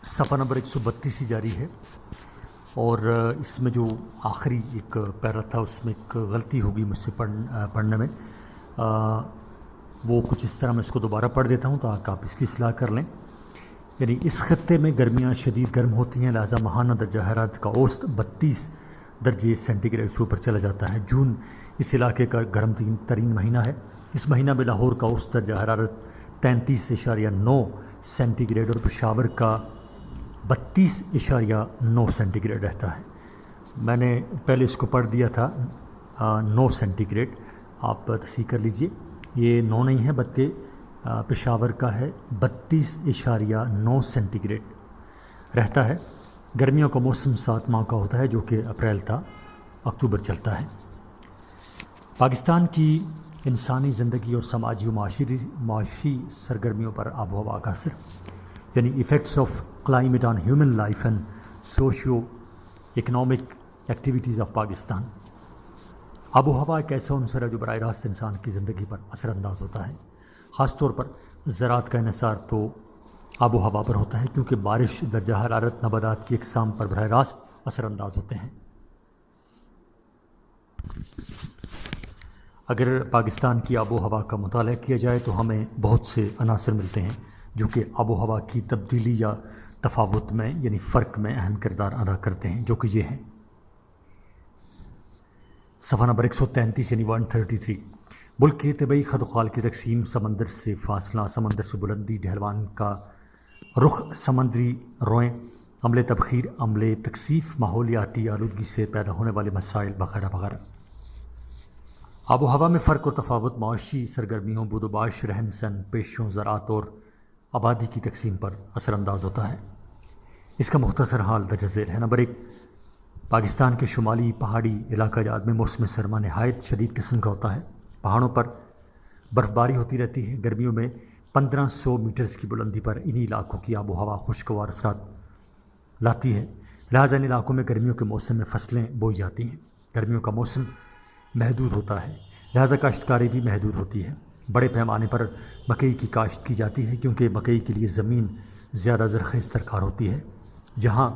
صفحہ نمبر 132 ہی جاری ہے، اور اس میں جو آخری ایک پیرا تھا اس میں ایک غلطی ہوگی مجھ سے پڑھنے میں، وہ کچھ اس طرح میں اس کو دوبارہ پڑھ دیتا ہوں تاکہ آپ اس کی اصلاح کر لیں۔ یعنی اس خطے میں گرمیاں شدید گرم ہوتی ہیں، لہٰذا ماہانہ درجہ حرارت کا اوسط 32 درجے سینٹی گریڈ سے اوپر چلا جاتا ہے۔ جون اس علاقے کا گرم ترین مہینہ ہے۔ اس مہینہ میں لاہور کا اوسط درجہ حرارت 33.9 سینٹی گریڈ اور پشاور کا 32.9 سینٹی گریڈ رہتا ہے۔ میں نے پہلے اس کو پڑھ دیا تھا 9 سینٹی گریڈ، آپ تصحیح کر لیجئے، یہ 9 نہیں ہے بلکہ پشاور کا ہے 32.9 سینٹی گریڈ رہتا ہے۔ گرمیوں کا موسم 7 ماہ کا ہوتا ہے جو کہ اپریل تا اکتوبر چلتا ہے۔ پاکستان کی انسانی زندگی اور سماجی و معاشی سرگرمیوں پر آب و ہوا کا اثر، یعنی effects of climate on human life and socio economic activities of Pakistan. آب و ہوا ایک ایسا عنصر ہے جو براہ راست انسان کی زندگی پر اثر انداز ہوتا ہے۔ خاص طور پر زراعت کا انحصار تو آب و ہوا پر ہوتا ہے، کیونکہ بارش، درجہ حرارت، نباتات کی اقسام پر براہ راست اثر انداز ہوتے ہیں۔ اگر پاکستان کی آب و ہوا کا مطالعہ کیا جائے تو ہمیں بہت سے عناصر ملتے ہیں جو کہ آب و ہوا کی تبدیلی یا تفاوت میں یعنی فرق میں اہم کردار ادا کرتے ہیں، جو کہ یہ ہیں۔ صفحہ نمبر 133 یعنی 133، ملک کے طبعی خد و خال کی تقسیم، سمندر سے فاصلہ، سمندر سے بلندی، ڈھلوان کا رخ، سمندری روئیں، عملے تبخیر، عملے تکثیف، ماحولیاتی آلودگی سے پیدا ہونے والے مسائل وغیرہ وغیرہ۔ آب و ہوا میں فرق اور تفاوت معاشی سرگرمیوں، بود و باش، رہن سہن، پیشوں، زراعت اور آبادی کی تقسیم پر اثر انداز ہوتا ہے۔ اس کا مختصر حال درج ذیل ہے۔ نمبر 1، پاکستان کے شمالی پہاڑی علاقہ جات میں موسم سرما نہایت شدید قسم کا ہوتا ہے۔ پہاڑوں پر برف باری ہوتی رہتی ہے۔ گرمیوں میں 1500 میٹرز کی بلندی پر انہی علاقوں کی آب و ہوا خوشگوار اثرات لاتی ہے، لہٰذا ان علاقوں میں گرمیوں کے موسم میں فصلیں بوئی جاتی ہیں۔ گرمیوں کا موسم محدود ہوتا ہے، لہٰذا کاشتکاری بھی محدود ہوتی ہے۔ بڑے پیمانے پر مکئی کی کاشت کی جاتی ہے، کیونکہ مکئی کے لیے زمین زیادہ زرخیز درکار ہوتی ہے۔ جہاں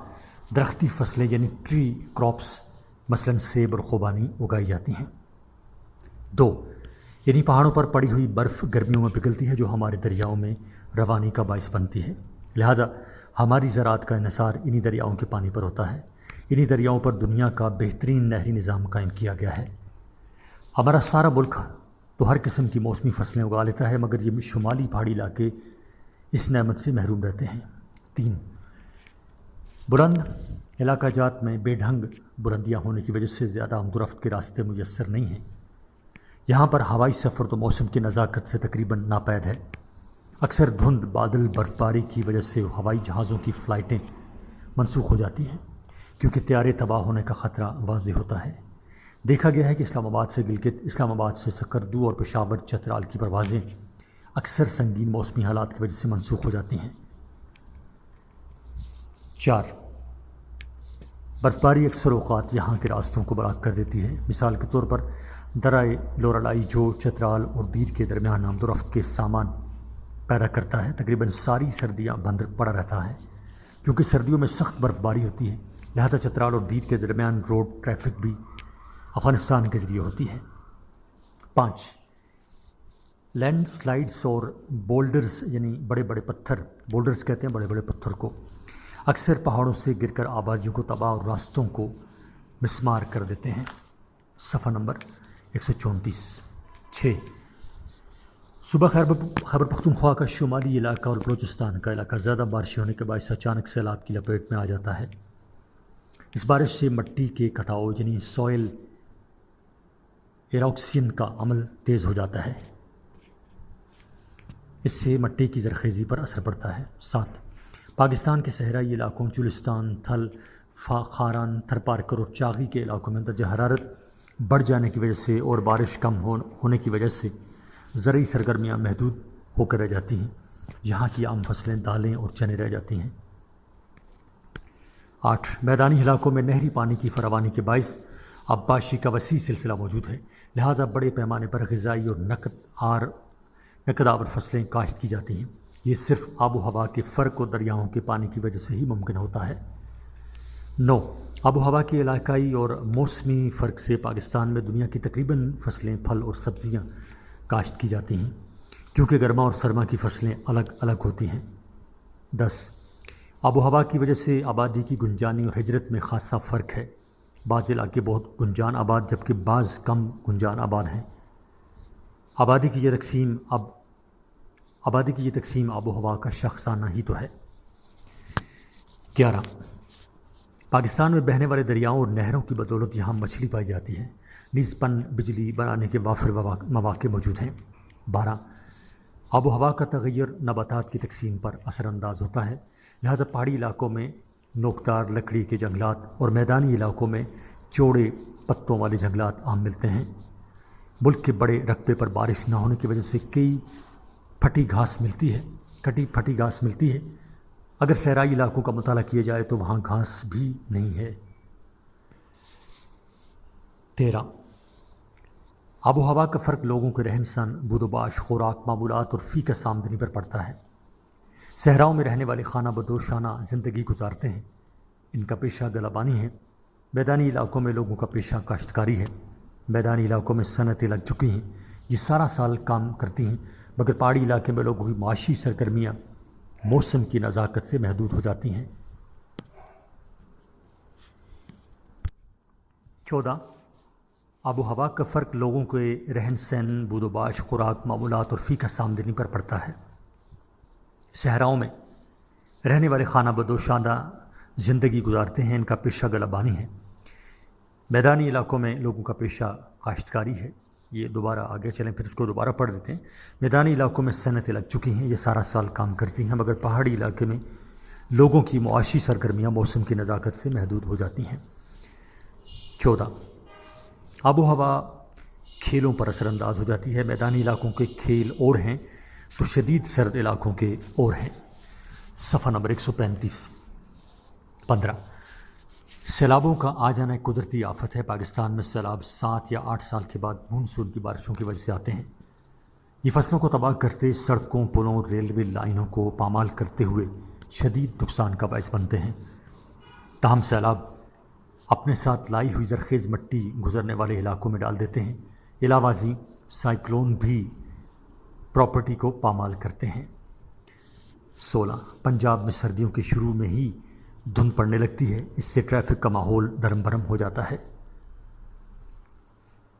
درختی فصلیں یعنی ٹری کراپس مثلاً سیب اور خوبانی اگائی جاتی ہیں۔ 2، یعنی پہاڑوں پر پڑی ہوئی برف گرمیوں میں پگھلتی ہے جو ہمارے دریاؤں میں روانی کا باعث بنتی ہے، لہٰذا ہماری زراعت کا انحصار انہی دریاؤں کے پانی پر ہوتا ہے۔ انہی دریاؤں پر دنیا کا بہترین نہری نظام قائم کیا گیا ہے۔ ہمارا سارا ملک تو ہر قسم کی موسمی فصلیں اگا لیتا ہے، مگر یہ شمالی پہاڑی علاقے اس نعمت سے محروم رہتے ہیں۔ 3، بلند علاقہ جات میں بے ڈھنگ بلندیاں ہونے کی وجہ سے زیادہ آمد و رفت کے راستے میسر نہیں ہیں۔ یہاں پر ہوائی سفر تو موسم کی نزاکت سے تقریباً ناپید ہے۔ اکثر دھند، بادل، برف باری کی وجہ سے ہوائی جہازوں کی فلائٹیں منسوخ ہو جاتی ہیں، کیونکہ طیارے تباہ ہونے کا خطرہ واضح ہوتا ہے۔ دیکھا گیا ہے کہ اسلام آباد سے گلگت، اسلام آباد سے سکردو اور پشاور چترال کی پروازیں اکثر سنگین موسمی حالات کی وجہ سے منسوخ ہو جاتی ہیں۔ 4، برف باری اکثر اوقات یہاں کے راستوں کو بلاک کر دیتی ہے۔ مثال کے طور پر درائے لورالائی جو چترال اور دیر کے درمیان آمد و رفت کے سامان پیدا کرتا ہے، تقریباً ساری سردیاں بند پڑا رہتا ہے، کیونکہ سردیوں میں سخت برف باری ہوتی ہے، لہذا چترال اور دیر کے درمیان روڈ ٹریفک بھی افغانستان کے ذریعے ہوتی ہے۔ 5، لینڈ سلائڈز اور بولڈرز یعنی بڑے بڑے پتھر، بولڈرز کہتے ہیں بڑے بڑے پتھر کو، اکثر پہاڑوں سے گر کر آبادیوں کو تباہ اور راستوں کو مسمار کر دیتے ہیں۔ صفحہ نمبر 134۔ 6، صوبہ خیبر پختونخوا کا شمالی علاقہ اور بلوچستان کا علاقہ زیادہ بارشیں ہونے کے باعث اچانک سیلاب کی لپیٹ میں آ جاتا ہے۔ اس بارش سے مٹی کے کٹاؤ یعنی سوئل ایروکشن کا عمل تیز ہو جاتا ہے، اس سے مٹی کی زرخیزی پر اثر پڑتا ہے۔ 7، پاکستان کے صحرائی علاقوں چولستان، تھل، خاران، تھرپارکر اور چاغی کے علاقوں میں درجہ حرارت بڑھ جانے کی وجہ سے اور بارش کم ہونے کی وجہ سے زرعی سرگرمیاں محدود ہو کر رہ جاتی ہیں۔ یہاں کی عام فصلیں دالیں اور چنے رہ جاتی ہیں۔ 8، میدانی علاقوں میں نہری پانی کی فراوانی کے باعث آبپاشی کا وسیع سلسلہ موجود ہے، لہٰذا بڑے پیمانے پر غذائی اور نقد آور فصلیں کاشت کی جاتی ہیں۔ یہ صرف آب و ہوا کے فرق اور دریاؤں کے پانی کی وجہ سے ہی ممکن ہوتا ہے۔ 9، آب و ہوا کے علاقائی اور موسمی فرق سے پاکستان میں دنیا کی تقریباً فصلیں، پھل اور سبزیاں کاشت کی جاتی ہیں، کیونکہ گرما اور سرما کی فصلیں الگ الگ ہوتی ہیں۔ 10، آب و ہوا کی وجہ سے آبادی کی گنجانی اور ہجرت میں خاصا فرق ہے۔ بعض علاقے بہت گنجان آباد جبکہ بعض کم گنجان آباد ہیں۔ آبادی کی یہ تقسیم آب و ہوا کا شاخسانہ ہی تو ہے۔ 11، پاکستان میں بہنے والے دریاؤں اور نہروں کی بدولت یہاں مچھلی پائی جاتی ہے، نیز پن بجلی بنانے کے وافر مواقع موجود ہیں۔ 12، آب و ہوا کا تغیر نباتات کی تقسیم پر اثر انداز ہوتا ہے، لہذا پہاڑی علاقوں میں نوکدار لکڑی کے جنگلات اور میدانی علاقوں میں چوڑے پتوں والے جنگلات عام ملتے ہیں۔ ملک کے بڑے رقبے پر بارش نہ ہونے کی وجہ سے کئی کٹی پھٹی گھاس ملتی ہے۔ اگر صحرائی علاقوں کا مطالعہ کیا جائے تو وہاں گھاس بھی نہیں ہے۔ 13، آب و ہوا کا فرق لوگوں کے رہن سہن، بود و باش، خوراک، معمولات اور فی کس آمدنی پر پڑتا ہے۔ صحراؤں میں رہنے والے خانہ بدوشانہ زندگی گزارتے ہیں، ان کا پیشہ گلابانی ہے۔ میدانی علاقوں میں لوگوں کا پیشہ کاشتکاری ہے۔ میدانی علاقوں میں صنعتیں لگ چکی ہیں، یہ سارا سال کام کرتی ہیں، مگر پہاڑی علاقے میں لوگوں کی معاشی سرگرمیاں موسم کی نزاکت سے محدود ہو جاتی ہیں۔ 14، آب و ہوا کا فرق لوگوں کے رہن سہن، بود و باش، خوراک، معمولات اور فی کس آمدنی پر پڑتا ہے۔ صحراؤں میں رہنے والے خانہ بدوشانہ زندگی گزارتے ہیں، ان کا پیشہ گلابانی ہے۔ میدانی علاقوں میں لوگوں کا پیشہ کاشتکاری ہے۔ یہ دوبارہ آگے چلیں پھر اس کو دوبارہ پڑھ دیتے ہیں۔ میدانی علاقوں میں صنعتیں لگ چکی ہیں، یہ سارا سال کام کرتی ہیں، مگر پہاڑی علاقے میں لوگوں کی معاشی سرگرمیاں موسم کی نزاکت سے محدود ہو جاتی ہیں۔ 14، آب و ہوا کھیلوں پر اثر انداز ہو جاتی ہے۔ میدانی علاقوں کے کھیل اور ہیں تو شدید سرد علاقوں کے اور ہیں۔ صفحہ نمبر 135۔ 15، سیلابوں کا آ جانا ایک قدرتی آفت ہے۔ پاکستان میں سیلاب 7 یا 8 سال کے بعد مونسون کی بارشوں کی وجہ سے آتے ہیں۔ یہ فصلوں کو تباہ کرتے، سڑکوں، پلوں، ریلوے لائنوں کو پامال کرتے ہوئے شدید نقصان کا باعث بنتے ہیں۔ تاہم سیلاب اپنے ساتھ لائی ہوئی زرخیز مٹی گزرنے والے علاقوں میں ڈال دیتے ہیں۔ علاوہ ازیں سائیکلون بھی پراپرٹی کو پامال کرتے ہیں۔ 16، پنجاب میں سردیوں کے شروع میں ہی دھند پڑنے لگتی ہے، اس سے ٹریفک کا ماحول دھرم بھرم ہو جاتا ہے۔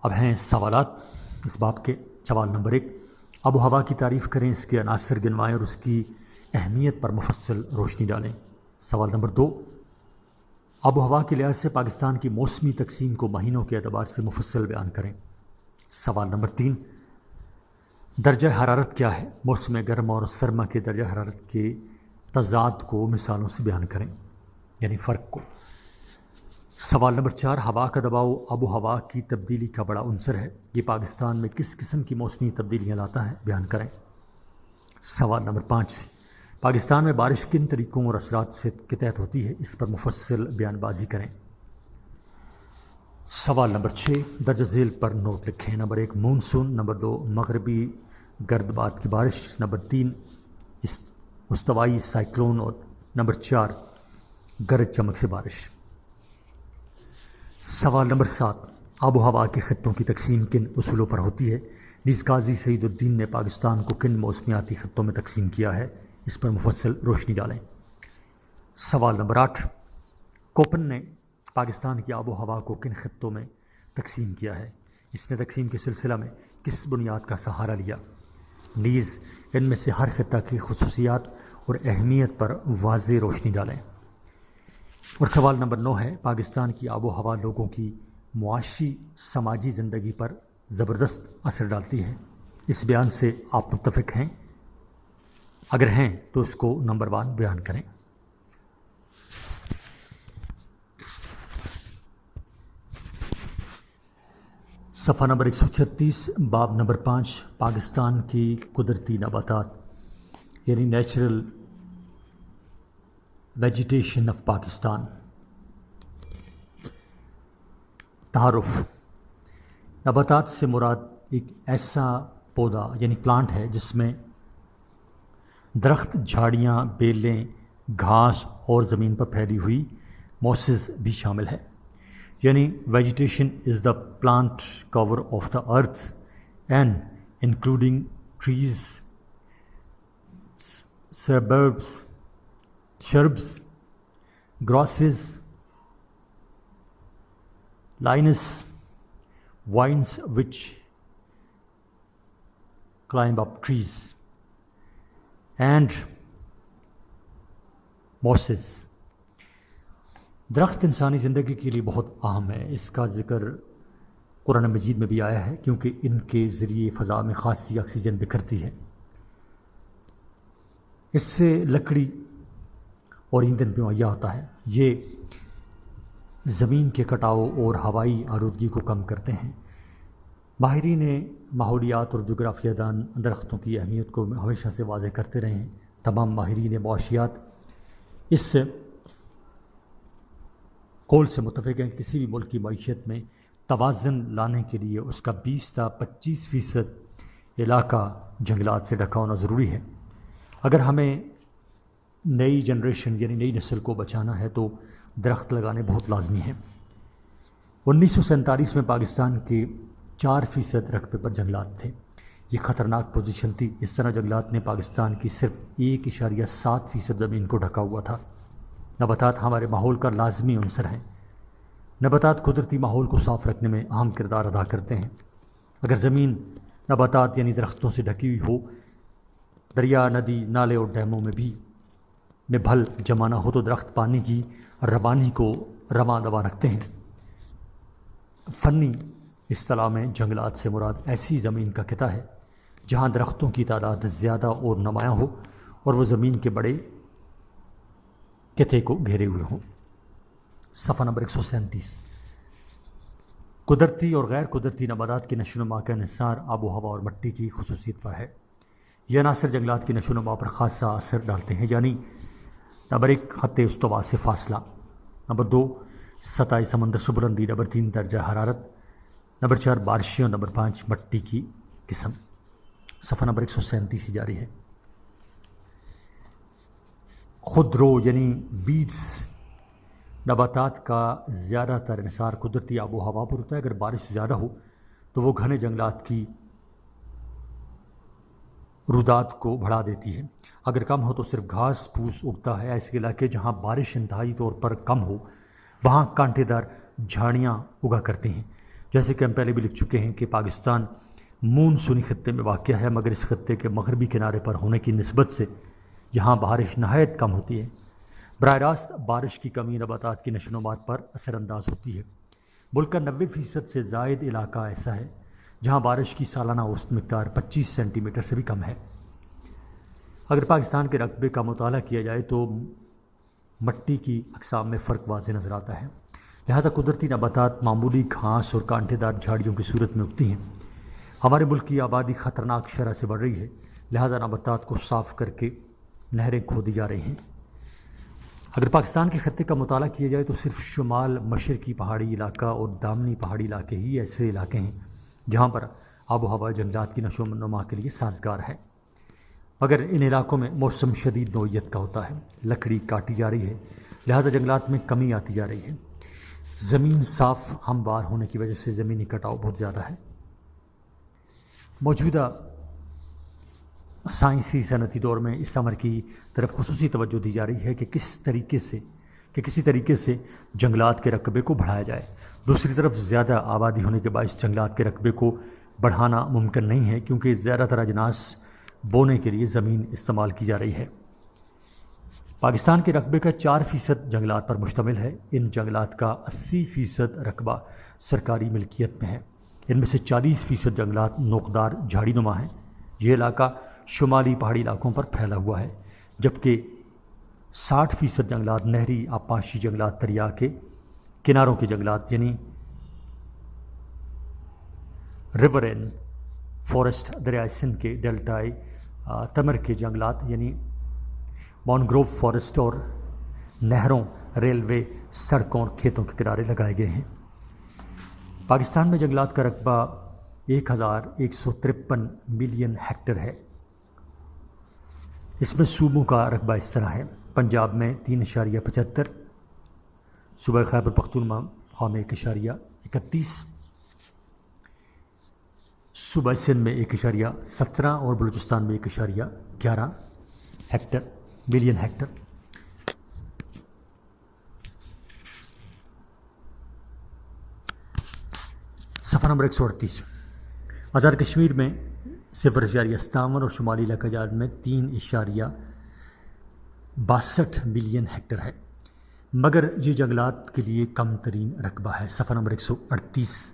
اب ہیں سوالات اس باب کے۔ سوال نمبر 1، آب و ہوا کی تعریف کریں، اس کے عناصر گنوائیں اور اس کی اہمیت پر مفصل روشنی ڈالیں۔ سوال نمبر 2، آب و ہوا کے لحاظ سے پاکستان کی موسمی تقسیم کو مہینوں کے اعتبار سے مفصل بیان کریں۔ سوال نمبر 3، درجہ حرارت کیا ہے؟ موسم گرما اور سرما کے درجہ حرارت کے تضاد کو مثالوں سے بیان کریں، یعنی فرق کو۔ سوال نمبر 4، ہوا کا دباؤ آب و ہوا کی تبدیلی کا بڑا عنصر ہے، یہ پاکستان میں کس قسم کی موسمی تبدیلیاں لاتا ہے؟ بیان کریں۔ سوال نمبر 5، پاکستان میں بارش کن طریقوں اور اثرات کے تحت ہوتی ہے، اس پر مفصل بیان بازی کریں۔ سوال نمبر 6، درجہ ذیل پر نوٹ لکھیں۔ نمبر 1، مونسون۔ نمبر 2، مغربی گرد باد کی بارش۔ نمبر 3، استوائی سائیکلون۔ اور نمبر 4، گرج چمک سے بارش۔ سوال نمبر 7، آب و ہوا کے خطوں کی تقسیم کن اصولوں پر ہوتی ہے؟ نیز قاضی سعید الدین نے پاکستان کو کن موسمیاتی خطوں میں تقسیم کیا ہے، اس پر مفصل روشنی ڈالیں۔ سوال نمبر 8، کوپن نے پاکستان کی آب و ہوا کو کن خطوں میں تقسیم کیا ہے، اس نے تقسیم کے سلسلہ میں کس بنیاد کا سہارا لیا؟ نیز ان میں سے ہر خطہ کی خصوصیات اور اہمیت پر واضح روشنی ڈالیں۔ اور سوال نمبر 9 ہے، پاکستان کی آب و ہوا لوگوں کی معاشی سماجی زندگی پر زبردست اثر ڈالتی ہے، اس بیان سے آپ متفق ہیں؟ اگر ہیں تو اس کو نمبر 1 بیان کریں۔ صفحہ نمبر 136، باب نمبر 5، پاکستان کی قدرتی نباتات یعنی نیچرل ویجیٹیشن آف پاکستان۔ تعارف۔ نباتات سے مراد ایک ایسا پودا یعنی پلانٹ ہے جس میں درخت، جھاڑیاں، بیلیں، گھاس اور زمین پر پھیلی ہوئی موسز بھی شامل ہے، یعنی vegetation is the plant cover of the earth and including trees, shrubs, grasses, lianas, vines which climb up trees, and mosses. درخت انسانی زندگی کے لیے بہت اہم ہے. اس کا ذکر قرآن مجید میں بھی آیا ہے کیونکہ ان کے ذریعے فضا میں خاصی آکسیجن بکھرتی ہے. اس سے لکڑی اور ایندھن بھی مہیا ہوتا ہے. یہ زمین کے کٹاؤ اور ہوائی آلودگی کو کم کرتے ہیں. ماہرین ماحولیات اور جغرافیہ دان درختوں کی اہمیت کو ہمیشہ سے واضح کرتے رہے ہیں. تمام ماہرین معاشیات اس قول سے متفق ہیں کہ کسی بھی ملک کی معیشت میں توازن لانے کے لیے اس کا 20 تا 25% علاقہ جنگلات سے ڈھکا ہونا ضروری ہے. اگر ہمیں نئی جنریشن یعنی نئی نسل کو بچانا ہے تو درخت لگانے بہت لازمی ہیں. 1947 میں پاکستان کے 4% رقبے پر جنگلات تھے. یہ خطرناک پوزیشن تھی. اس طرح جنگلات نے پاکستان کی صرف 1.7% زمین کو ڈھکا ہوا تھا. نباتات ہمارے ماحول کا لازمی عنصر ہیں. نباتات قدرتی ماحول کو صاف رکھنے میں اہم کردار ادا کرتے ہیں. اگر زمین نباتات یعنی درختوں سے ڈھکی ہوئی ہو، دریا، ندی، نالے اور ڈیموں میں بھل جمع نہ ہو تو درخت پانی کی روانی کو رواں دوا رکھتے ہیں. فنی اصطلاح میں جنگلات سے مراد ایسی زمین کا خطہ ہے جہاں درختوں کی تعداد زیادہ اور نمایاں ہو اور وہ زمین کے بڑے خطے کو گھیرے ہوئے ہوں. صفحہ نمبر 137. قدرتی اور غیر قدرتی نباتات کی نشو و نما کا انحصار آب و ہوا اور مٹی کی خصوصیت پر ہے. یہ عناصر جنگلات کی نشو و نما پر خاصا اثر ڈالتے ہیں، یعنی نمبر 1 خط استوا سے فاصلہ، نمبر 2 سطح سمندر سے بلندی، نمبر 3 درجہ حرارت، نمبر 4 بارشیں اور نمبر 5 مٹی کی قسم. صفحہ نمبر 137 جاری ہے. خودرو یعنی ویڈز نباتات کا زیادہ تر انحصار قدرتی آب و ہوا پر ہوتا ہے. اگر بارش زیادہ ہو تو وہ گھنے جنگلات کی رودات کو بڑھا دیتی ہے. اگر کم ہو تو صرف گھاس پھوس اگتا ہے. ایسے علاقے جہاں بارش انتہائی طور پر کم ہو وہاں کانٹے دار جھاڑیاں اگا کرتے ہیں. جیسے کہ ہم پہلے بھی لکھ چکے ہیں کہ پاکستان مونسونی خطے میں واقع ہے، مگر اس خطے کے مغربی کنارے پر ہونے کی نسبت سے یہاں بارش نہایت کم ہوتی ہے. براہ راست بارش کی کمی نباتات کی نشو و نما پر اثر انداز ہوتی ہے. ملک کا 90% سے زائد علاقہ ایسا ہے جہاں بارش کی سالانہ اوسط مقدار 25 سینٹی میٹر سے بھی کم ہے. اگر پاکستان کے رقبے کا مطالعہ کیا جائے تو مٹی کی اقسام میں فرق واضح نظر آتا ہے. لہذا قدرتی نباتات معمولی گھاس اور کانٹے دار جھاڑیوں کی صورت میں اگتی ہیں. ہمارے ملک کی آبادی خطرناک شرح سے بڑھ رہی ہے، لہذا نباتات کو صاف کر کے نہریں کھودی جا رہی ہیں. اگر پاکستان کے خطے کا مطالعہ کیا جائے تو صرف شمال مشرقی پہاڑی علاقہ اور دامنی پہاڑی علاقے ہی ایسے علاقے ہیں جہاں پر آب و ہوا جنگلات کی نشو و نما کے لیے سازگار ہے. مگر ان علاقوں میں موسم شدید نوعیت کا ہوتا ہے، لکڑی کاٹی جا رہی ہے، لہذا جنگلات میں کمی آتی جا رہی ہے. زمین صاف ہموار ہونے کی وجہ سے زمینی کٹاؤ بہت زیادہ ہے. موجودہ سائنسی صنعتی دور میں اس امر کی طرف خصوصی توجہ دی جا رہی ہے کہ کسی طریقے سے جنگلات کے رقبے کو بڑھایا جائے. دوسری طرف زیادہ آبادی ہونے کے باعث جنگلات کے رقبے کو بڑھانا ممکن نہیں ہے کیونکہ زیادہ تر اجناس بونے کے لیے زمین استعمال کی جا رہی ہے. پاکستان کے رقبے کا 4% جنگلات پر مشتمل ہے. ان جنگلات کا 80% رقبہ سرکاری ملکیت میں ہے. ان میں سے 40% جنگلات نوکدار جھاڑی نما ہیں. یہ علاقہ شمالی پہاڑی علاقوں پر پھیلا ہوا ہے، جبکہ 60% جنگلات نہری آبپاشی جنگلات، دریا کے کناروں کے جنگلات یعنی ریورین فارسٹ، دریائے سندھ کے ڈیلٹائی تمر کے جنگلات یعنی مانگروو فارسٹ اور نہروں، ریلوے، سڑکوں اور کھیتوں کے کنارے لگائے گئے ہیں. پاکستان میں جنگلات کا رقبہ 1153 ملین ہیکٹر ہے. اس میں صوبوں کا رقبہ اس طرح ہے: پنجاب میں 3.75، صوبہ خیبر پختونخوا میں 1.31، صوبہ سندھ میں 1.17 اور بلوچستان میں 1.11 ملین ہیکٹر۔ صفحہ نمبر 138۔ آزاد کشمیر میں 0.57 اور شمالی علاقہ جات میں 3.62 ملین ہیکٹر ہے، مگر یہ جنگلات کے لیے کم ترین رقبہ ہے۔ صفحہ نمبر 138۔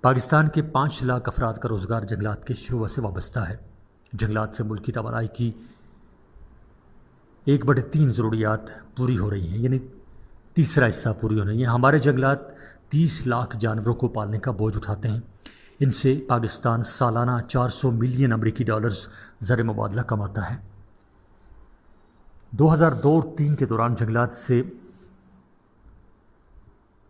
پاکستان کے 5 لاکھ افراد کا روزگار جنگلات کے شعبہ سے وابستہ ہے۔ جنگلات سے ملکی توانائی کی 1/3 ضروریات پوری ہو رہی ہیں، یعنی تیسرا حصہ پوری ہو رہی ہیں۔ ہمارے جنگلات 30 لاکھ جانوروں کو پالنے کا بوجھ اٹھاتے ہیں۔ ان سے پاکستان سالانہ 400 ملین امریکی ڈالرز زر مبادلہ کماتا ہے۔ 2002-3 کے دوران جنگلات سے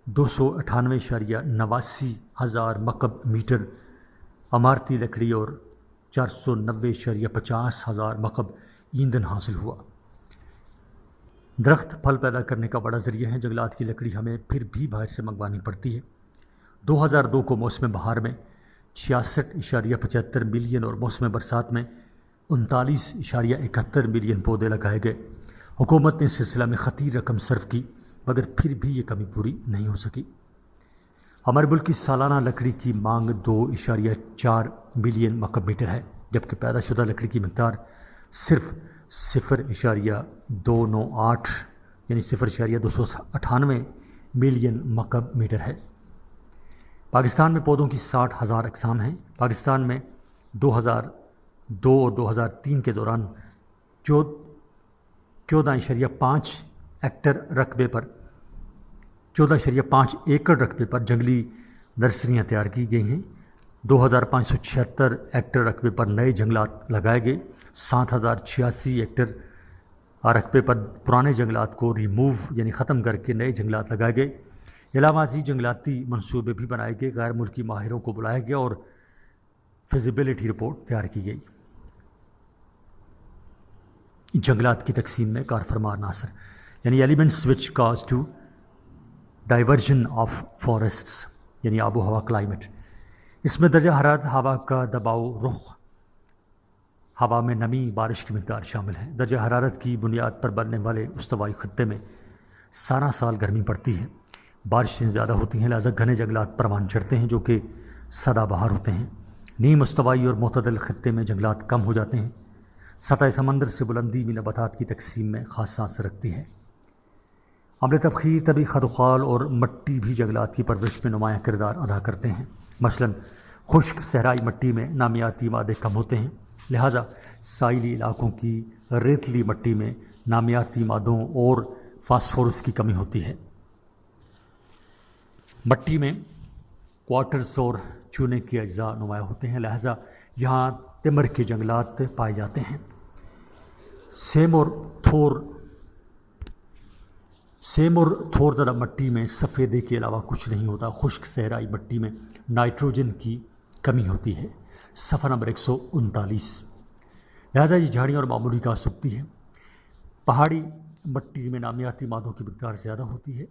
298.89 ہزار مکعب میٹر عمارتی لکڑی اور 490.50 ہزار مکعب ایندھن حاصل ہوا۔ درخت پھل پیدا کرنے کا بڑا ذریعہ ہے۔ جنگلات کی لکڑی ہمیں پھر بھی باہر سے منگوانی پڑتی ہے۔ 2002 کو موسم بہار میں 66.75 ملین اور موسم برسات میں 39.71 ملین پودے لگائے گئے۔ حکومت نے اس سلسلہ میں خطیر رقم صرف کی، مگر پھر بھی یہ کمی پوری نہیں ہو سکی۔ ہمارے ملک کی سالانہ لکڑی کی مانگ 2.4 ملین مکعب میٹر ہے، جبکہ پیدا شدہ لکڑی کی مقدار صرف 0.298 یعنی 0.298 ملین مکعب میٹر ہے۔ پاکستان میں پودوں کی 60,000 اقسام ہیں۔ پاکستان میں 2002 اور 2003 کے دوران 14.5 ایکڑ رقبے پر جنگلی نرسریاں تیار کی گئی ہیں۔ 2576 ایکڑ رقبے پر نئے جنگلات لگائے گئے۔ 7086 ایکڑ رقبے پر پرانے جنگلات کو ریموو یعنی ختم کر کے نئے جنگلات لگائے گئے۔ علاوہ ازیں جنگلاتی منصوبے بھی بنائے گئے، غیر ملکی ماہروں کو بلایا گیا اور فیزیبلٹی رپورٹ تیار کی گئی۔ جنگلات کی تقسیم میں کار فرما عناصر یعنی elements which cause to diversion of forests یعنی آب و ہوا کلائمیٹ۔ اس میں درجہ حرارت، ہوا کا دباؤ، رخ، ہوا میں نمی، بارش کی مقدار شامل ہے۔ درجہ حرارت کی بنیاد پر بننے والے استوائی خطے میں سارا سال گرمی پڑتی ہے، بارشیں زیادہ ہوتی ہیں، لہذا گھنے جنگلات پروان چڑھتے ہیں جو کہ سدا بہار ہوتے ہیں۔ نیم استوائی اور معتدل خطے میں جنگلات کم ہو جاتے ہیں۔ سطح سمندر سے بلندی بھی نباتات کی تقسیم میں خاص اثر رکھتی ہے۔ عمل تبخیر، طبی خدوخال اور مٹی بھی جنگلات کی پرورش میں نمایاں کردار ادا کرتے ہیں۔ مثلاً خشک صحرائی مٹی میں نامیاتی مادے کم ہوتے ہیں، لہٰذا ساحلی علاقوں کی ریتلی مٹی میں نامیاتی مادوں اور فاسفورس کی کمی ہوتی ہے۔ مٹی میں کوارٹرز اور چونے کے اجزاء نمایاں ہوتے ہیں، لہٰذا یہاں تمر کے جنگلات پائے جاتے ہیں۔ سیم اور تھور زدہ مٹی میں سفیدے کے علاوہ کچھ نہیں ہوتا۔ خشک صحرائی مٹی میں نائٹروجن کی کمی ہوتی ہے۔ صفحہ نمبر 139۔ لہٰذا یہ جھاڑیاں اور معمولی گھاس اگتی ہے۔ پہاڑی مٹی میں نامیاتی مادوں کی مقدار زیادہ ہوتی ہے۔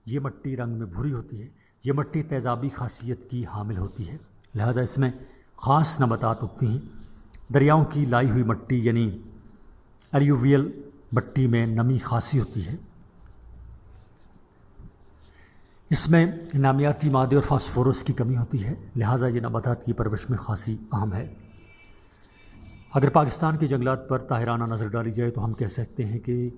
یہ مٹی رنگ میں بھوری ہوتی ہے۔ یہ مٹی تیزابی خاصیت کی حامل ہوتی ہے، لہٰذا اس میں خاص نباتات اگتی ہیں۔ دریاؤں کی لائی ہوئی مٹی یعنی ایلیوویل مٹی میں نمی خاصی ہوتی ہے۔ اس میں نامیاتی مادے اور فاسفورس کی کمی ہوتی ہے، لہٰذا یہ نباتات کی پرورش میں خاصی اہم ہے۔ اگر پاکستان کے جنگلات پر طاہرانہ نظر ڈالی جائے تو ہم کہہ سکتے ہیں کہ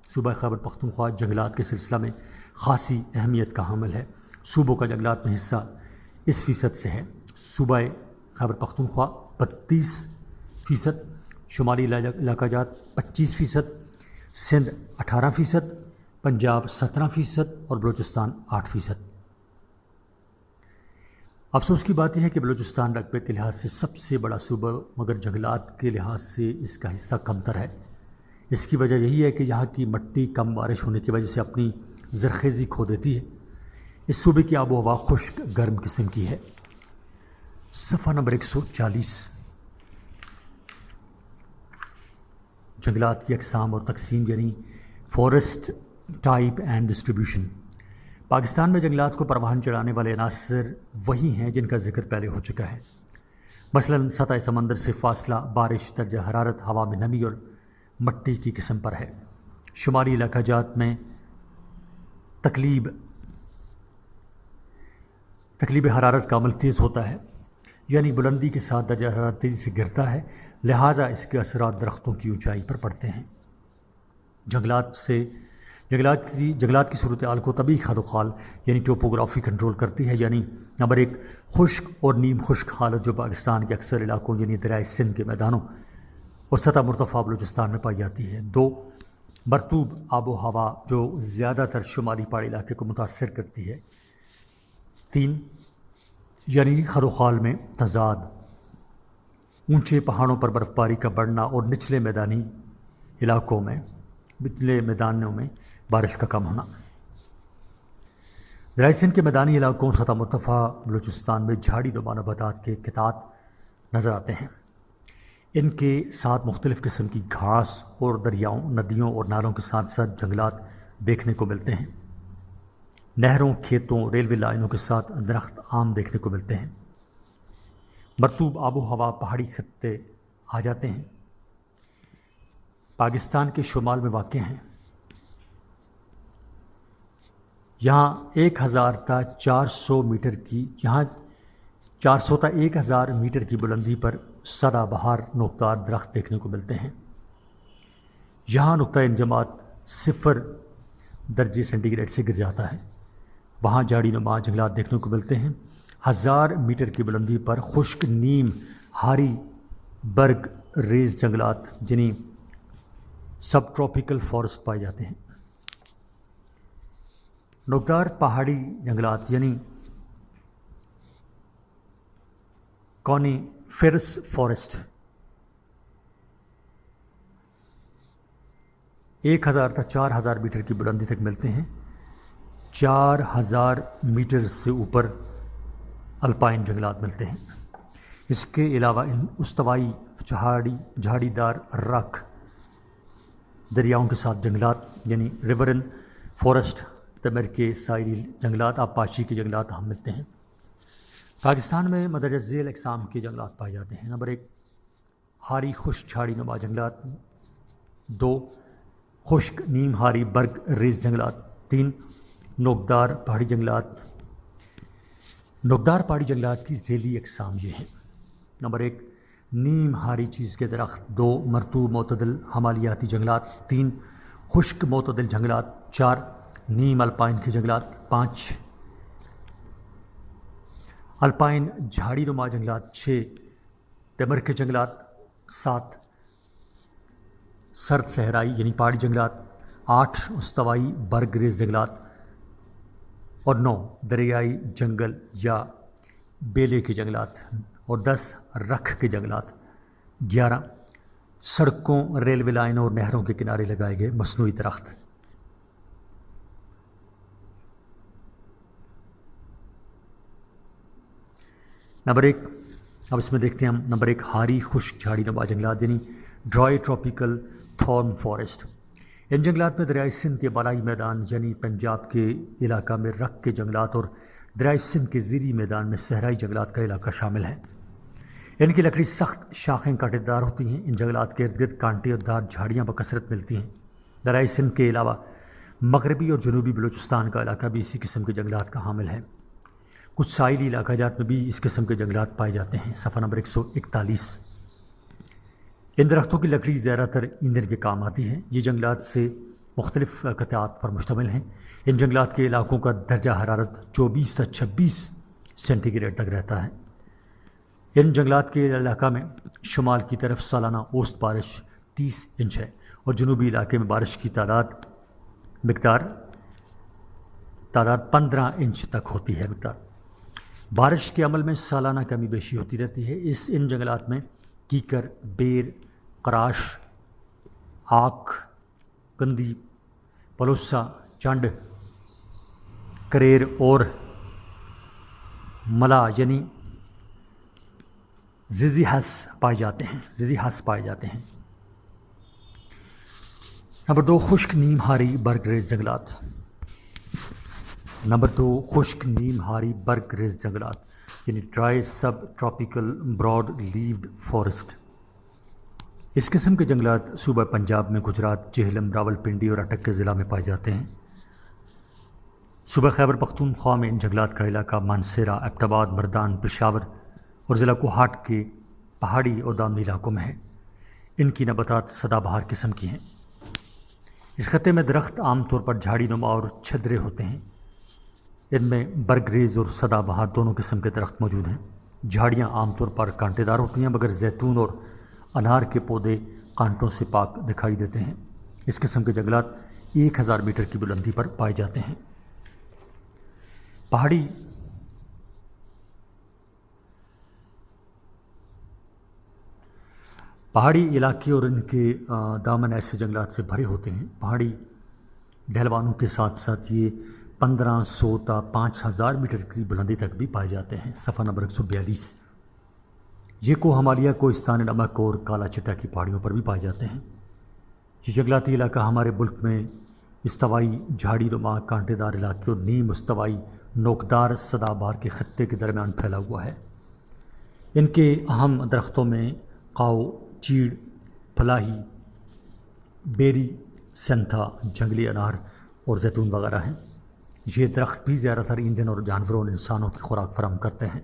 صوبہ خیبر پختونخوا جنگلات کے سلسلہ میں خاصی اہمیت کا حامل ہے۔ صوبوں کا جنگلات میں حصہ اس فیصد سے ہے: صوبہ خیبر پختونخوا 32%، شمالی علاقہ جات 25%، سندھ 18%، پنجاب 17% اور بلوچستان 8%۔ افسوس کی بات یہ ہے کہ بلوچستان رقبے کے لحاظ سے سب سے بڑا صوبہ مگر جنگلات کے لحاظ سے اس کا حصہ کم تر ہے۔ اس کی وجہ یہی ہے کہ یہاں کی مٹی کم بارش ہونے کی وجہ سے اپنی زرخیزی کھو دیتی ہے۔ اس صوبے کی آب و ہوا خشک گرم قسم کی ہے۔ صفحہ نمبر 140۔ جنگلات کی اقسام اور تقسیم یعنی forest type and distribution. Pakistan میں جنگلات کو پروان چڑھانے والے عناصر وہی ہیں جن کا ذکر پہلے ہو چکا ہے، مثلاً سطح سمندر سے فاصلہ، بارش، درجہ حرارت، ہوا میں نمی اور مٹی کی قسم پر ہے۔ شمالی علاقہ جات میں تقلیب حرارت کا عمل تیز ہوتا ہے، یعنی بلندی کے ساتھ درجہ حرارت تیزی سے گرتا ہے، لہٰذا اس کے اثرات درختوں کی اونچائی پر پڑتے ہیں۔ جنگلات کی صورتحال کو طبی خدوخال یعنی ٹوپوگرافی کنٹرول کرتی ہے، یعنی نمبر 1 خشک اور نیم خشک حالت جو پاکستان کے اکثر علاقوں یعنی دریائے سندھ کے میدانوں اور سطح مرتفع بلوچستان میں پائی جاتی ہے۔ 2 مرطوب آب و ہوا جو زیادہ تر شمالی پہاڑی علاقے کو متاثر کرتی ہے۔ 3 یعنی خدوخال میں تضاد، اونچے پہاڑوں پر برف باری کا بڑھنا اور نچلے میدانوں میں بارش کا کم ہونا۔ دریائے سندھ کے میدانی علاقوں سطح مرتفع بلوچستان میں جھاڑی نما نباتات کے قطعات نظر آتے ہیں۔ ان کے ساتھ مختلف قسم کی گھاس اور دریاؤں، ندیوں اور نالوں کے ساتھ ساتھ جنگلات دیکھنے کو ملتے ہیں۔ نہروں، کھیتوں، ریلوے لائنوں کے ساتھ درخت عام دیکھنے کو ملتے ہیں۔ مرطوب آب و ہوا پہاڑی خطے آ جاتے ہیں، پاکستان کے شمال میں واقع ہیں۔ یہاں 1000 تا 400 میٹر کی بلندی پر سدا بہار نوکدار درخت دیکھنے کو ملتے ہیں۔ یہاں نقطہ انجماد 0 درجے سینٹی گریڈ سے گر جاتا ہے۔ وہاں جھاڑی نما جنگلات دیکھنے کو ملتے ہیں۔ 1000 میٹر کی بلندی پر خشک نیم ہاری برگ ریز جنگلات یعنی سب ٹراپیکل فارسٹ پائے جاتے ہیں۔ نوکدار پہاڑی جنگلات یعنی کونیفرس فارسٹ 1000 تا 4000 میٹر کی بلندی تک ملتے ہیں۔ 4000 میٹر سے اوپر الپائن جنگلات ملتے ہیں۔ اس کے علاوہ استوائی جھاڑی دار رکھ دریاؤں کے ساتھ جنگلات یعنی ریورن فارسٹ، تمر کے ساحلی جنگلات، آبپاشی کے جنگلات ہم ملتے ہیں۔ پاکستان میں مندرجہ ذیل اقسام کے جنگلات پائے جاتے ہیں۔ نمبر 1 ہاری خشک جھاڑی نما جنگلات، 2 خشک نیم ہاری برگ ریز جنگلات، 3 نوکدار پہاڑی جنگلات۔ نوکدار پہاڑی جنگلات کی ذیلی اقسام یہ ہیں: نمبر 1 نیم ہاری چیز کے درخت، 2 مرطوب معتدل حمالیاتی جنگلات، 3 خشک معتدل جنگلات، 4 نیم الپائن کے جنگلات، 5 الپائن جھاڑی نما جنگلات، 6 تمر کے جنگلات، 7 سرد صحرائی یعنی پہاڑی جنگلات، 8 استوائی برگ ریز جنگلات اور 9 دریائی جنگل یا بیلے کے جنگلات اور 10 رکھ کے جنگلات، 11 سڑکوں، ریلوے لائنوں اور نہروں کے کنارے لگائے گئے مصنوعی درخت۔ نمبر 1 اب اس میں دیکھتے ہیں ہم نمبر 1 ہاری خشک جھاڑی نما جنگلات یعنی ڈرائی ٹراپیکل تھورن فارسٹ۔ ان جنگلات میں دریائے سندھ کے بالائی میدان یعنی پنجاب کے علاقہ میں رکھ کے جنگلات اور دریائے سندھ کے زیریں میدان میں صحرائی جنگلات کا علاقہ شامل ہے۔ ان کی لکڑی سخت، شاخیں کانٹے دار ہوتی ہیں۔ ان جنگلات کے ارد گرد کانٹے اور دار جھاڑیاں بکثرت ملتی ہیں۔ دریائے سندھ کے علاوہ مغربی اور جنوبی بلوچستان کا علاقہ بھی اسی قسم کے جنگلات کا حامل ہے۔ کچھ ساحلی علاقہ جات میں بھی اس قسم کے جنگلات پائے جاتے ہیں۔ صفحہ نمبر 141۔ ان درختوں کی لکڑی زیادہ تر ایندھن کے کام آتی ہے۔ یہ جنگلات سے مختلف قطعات پر مشتمل ہیں۔ ان جنگلات کے علاقوں کا درجہ حرارت 24 تا 26 سینٹی گریڈ تک رہتا ہے۔ ان جنگلات کے علاقہ میں شمال کی طرف سالانہ اوسط بارش 30 انچ ہے اور جنوبی علاقے میں بارش کی مقدار 15 انچ تک ہوتی ہے۔ بارش کے عمل میں سالانہ کمی بیشی ہوتی رہتی ہے۔ ان جنگلات میں کیکر، بیر، قراش، آک، کندی، پلوسا، چنڈ، کریر اور ملا یعنی زیزی ہس پائے جاتے ہیں۔ نمبر 2 خشک نیم ہاری برگ ریز جنگلات۔ نمبر 2 خشک نیم ہاری برگ ریز جنگلات یعنی ڈرائی سب ٹراپیکل براڈ لیوڈ فارسٹ۔ اس قسم کے جنگلات صوبہ پنجاب میں گجرات، جہلم، راولپنڈی اور اٹک کے ضلع میں پائے جاتے ہیں۔ صوبہ خیبر پختونخوا میں ان جنگلات کا علاقہ مانسیرہ، ایبٹ آباد، مردان، پشاور اور ضلع کوہاٹ کے پہاڑی اور دامنی علاقوں میں ہے۔ ان کی نباتات سدا بہار قسم کی ہیں۔ اس خطے میں درخت عام طور پر جھاڑی نما اور چھدرے ہوتے ہیں۔ ان میں برگ ریز اور سدا بہار دونوں قسم کے درخت موجود ہیں۔ جھاڑیاں عام طور پر کانٹے دار ہوتی ہیں، مگر زیتون اور انار کے پودے کانٹوں سے پاک دکھائی دیتے ہیں۔ اس قسم کے جنگلات 1000 میٹر کی بلندی پر پائے جاتے ہیں۔ پہاڑی علاقے اور ان کے دامن ایسے جنگلات سے بھرے ہوتے ہیں۔ پہاڑی ڈھلوانوں کے ساتھ ساتھ یہ 1500 تا 5000 میٹر کی بلندی تک بھی پائے جاتے ہیں۔ صفحہ نمبر 142۔ یہ کوہ ہمالیہ، کوہستان نمک اور کالا چٹا کی پہاڑیوں پر بھی پائے جاتے ہیں۔ یہ جنگلاتی علاقہ ہمارے ملک میں استوائی جھاڑی نما کانٹے دار علاقے اور نیم استوائی نوکدار سدا بہار کے خطے کے درمیان پھیلا ہوا ہے۔ ان کے اہم درختوں میں قاؤ، چیڑ، پلاہی، بیری، سنتھا، جنگلی انار اور زیتون وغیرہ ہیں۔ یہ درخت بھی زیادہ تر ایندھن اور جانوروں اور انسانوں کی خوراک فراہم کرتے ہیں۔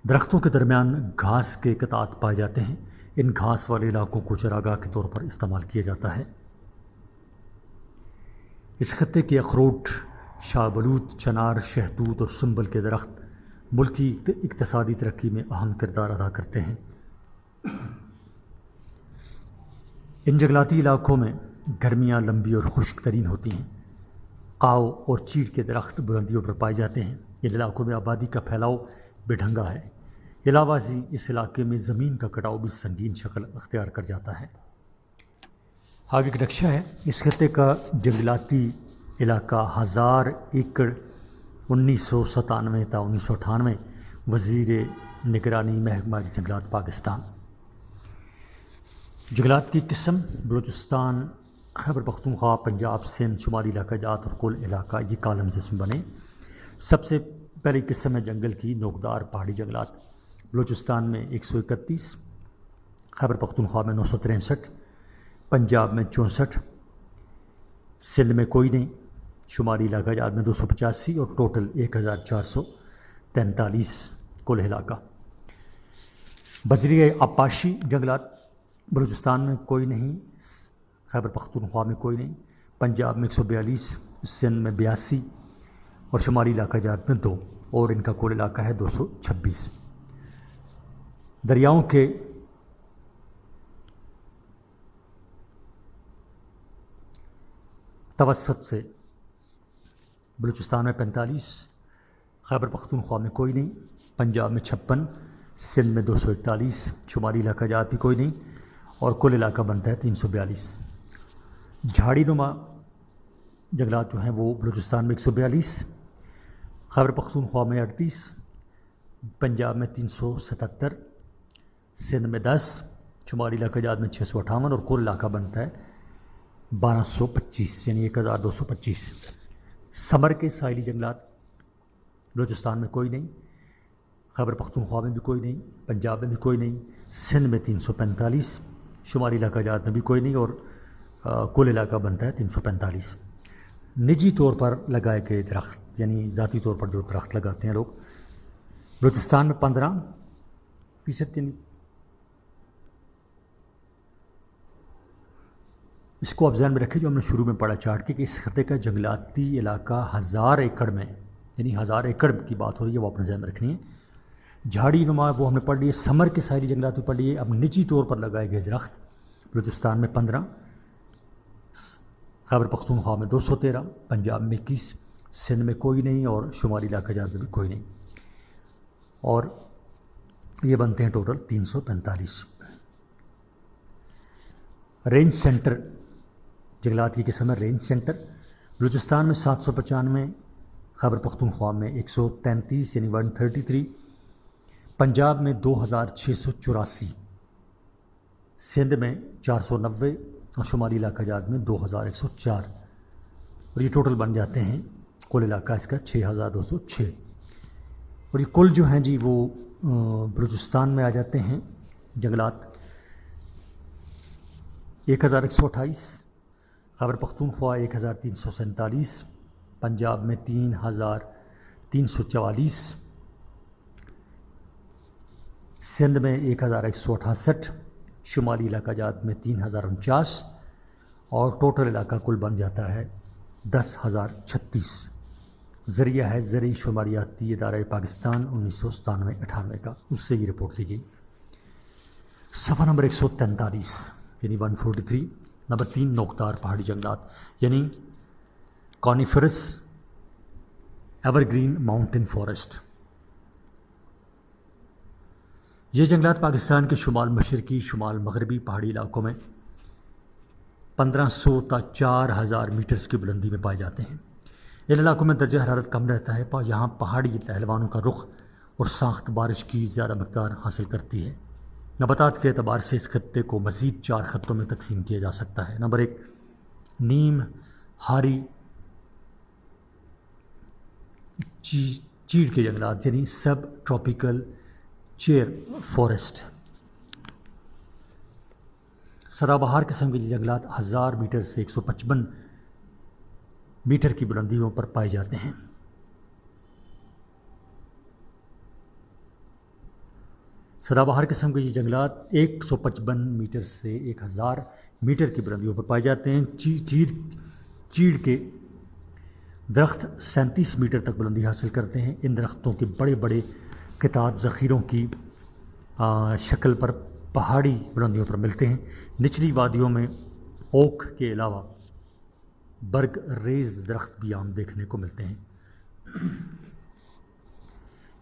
درختوں کے درمیان گھاس کے قطعات پائے جاتے ہیں۔ ان گھاس والے علاقوں کو چراگاہ کے طور پر استعمال کیا جاتا ہے۔ اس خطے کے اخروٹ، شاہ بلوط، چنار، شہتوت اور سنبل کے درخت ملکی اقتصادی ترقی میں اہم کردار ادا کرتے ہیں۔ ان جنگلاتی علاقوں میں گرمیاں لمبی اور خشک ترین ہوتی ہیں۔ قاؤ اور چیڑ کے درخت بلندیوں پر پائے جاتے ہیں۔ ان علاقوں میں آبادی کا پھیلاؤ بے ڈھنگا ہے۔ علاوہ ازیں اس علاقے میں زمین کا کٹاؤ بھی سنگین شکل اختیار کر جاتا ہے۔ آگے ایک نقشہ ہے۔ اس خطے کا جنگلاتی علاقہ 1000 ایکڑ 1997 تا 1998 وزیر نگرانی محکمہ جنگلات پاکستان۔ جنگلات کی قسم بلوچستان، خیبر پختونخوا، پنجاب، سندھ، شمالی علاقہ جات اور کل علاقہ، یہ کالمز اس میں بنے۔ سب سے پہلی قسم ہے جنگل کی نوکدار پہاڑی جنگلات۔ بلوچستان میں 131، خیبر پختونخوا میں 963، پنجاب میں 64، سندھ میں کوئی نہیں، شمالی علاقہ جات میں 285 اور ٹوٹل 1443 کل علاقہ۔ بذریعہ آبپاشی جنگلات بلوچستان میں کوئی نہیں، خیبر پختونخوا میں کوئی نہیں، پنجاب میں 142، سندھ میں 82 اور شمالی علاقہ جات میں 2 اور ان کا کل علاقہ ہے 226۔ دریاؤں کے توسط سے بلوچستان میں 45، خیبر پختونخوا میں کوئی نہیں، پنجاب میں 56، سندھ میں 241، شمالی علاقہ جات بھی کوئی نہیں اور کل علاقہ بنتا ہے 342۔ جھاڑی نما جنگلات جو ہیں وہ بلوچستان میں 142، خیبر پختونخوا میں 38، پنجاب میں 377، سندھ میں 10، شمالی علاقہ جات میں 658 اور کل علاقہ بنتا ہے 1225 یعنی 1225۔ سمر کے ساحلی جنگلات بلوچستان میں کوئی نہیں، خیبر پختونخوا میں بھی کوئی نہیں، پنجاب میں بھی کوئی نہیں، سندھ میں 345، شمالی علاقہ جات میں بھی کوئی نہیں اور کل علاقہ بنتا ہے 345۔ نجی طور پر لگائے گئے درخت یعنی ذاتی طور پر جو درخت لگاتے ہیں لوگ، بلوچستان میں 15% یعنی اس کو آپ ذہن میں رکھیں جو ہم نے شروع میں پڑھا چارٹ کہ اس خطے کا جنگلاتی علاقہ 1000 ایکڑ میں یعنی 1000 ایکڑ کی بات ہو رہی ہے، وہ اپنے ذہن میں رکھنی ہے۔ جھاڑی نما وہ ہم نے پڑھ لیے، سمر کے ساحلی جنگلات بھی پڑھ لیے۔ اب نجی طور پر لگائے گئے درخت بلوچستان میں 15، خیبر پختونخوا میں 213، پنجاب میں 21، سندھ میں کوئی نہیں اور شمالی علاقہ جات میں بھی کوئی نہیں اور یہ بنتے ہیں ٹوٹل 345۔ رینج سینٹر جنگلات کی قسم ہے رینج سینٹر، بلوچستان میں 795، خیبر پختونخوا میں 133 یعنی 133، پنجاب میں 2684، سندھ میں 490 اور شمالی علاقہ جات میں 2104، اور یہ ٹوٹل بن جاتے ہیں کل علاقہ اس کا 6206۔ اور یہ کل جو ہیں جی وہ بلوچستان میں آ جاتے ہیں جنگلات 1128، خیبر پختونخوا 1347، پنجاب میں 3344، سندھ میں 1168، شمالی علاقہ جات میں 3049، اور ٹوٹل علاقہ کل بن جاتا ہے 10036۔ ذریعہ ہے زرعی شماریاتی ادارہ پاکستان 1997-98 کا، اس سے یہ رپورٹ لی گئی۔ صفحہ نمبر 143 یعنی 143، نمبر 3 نوکدار پہاڑی جنگلات یعنی کانیفرس ایور گرین ماؤنٹین فارسٹ۔ یہ جنگلات پاکستان کے شمال مشرقی، شمال مغربی پہاڑی علاقوں میں 1500 تا 4000 میٹرز کی بلندی میں پائے جاتے ہیں۔ ان علاقوں میں درجہ حرارت کم رہتا ہے، جہاں پہاڑی پہلوانوں کا رخ اور ساخت بارش کی زیادہ مقدار حاصل کرتی ہے۔ نباتات کے اعتبار سے اس خطے کو مزید 4 خطوں میں تقسیم کیا جا سکتا ہے۔ نمبر 1 نیم ہاری چیڑ کے جنگلات یعنی سب ٹراپیکل چیئر فارسٹ۔ سدا بہار قسم کے جنگلات 1000 میٹر سے 155 میٹر کی بلندیوں پر پائے جاتے ہیں۔ سدا بہار قسم کے یہ جنگلات 155 میٹر سے 1000 میٹر کی بلندیوں پر پائے جاتے ہیں۔ چیڑ کے درخت 37 میٹر تک بلندی حاصل کرتے ہیں۔ ان درختوں کے بڑے بڑے قطعات ذخیروں کی شکل پر پہاڑی بلندیوں پر ملتے ہیں۔ نچلی وادیوں میں اوک کے علاوہ برگ ریز درخت بھی عام دیکھنے کو ملتے ہیں۔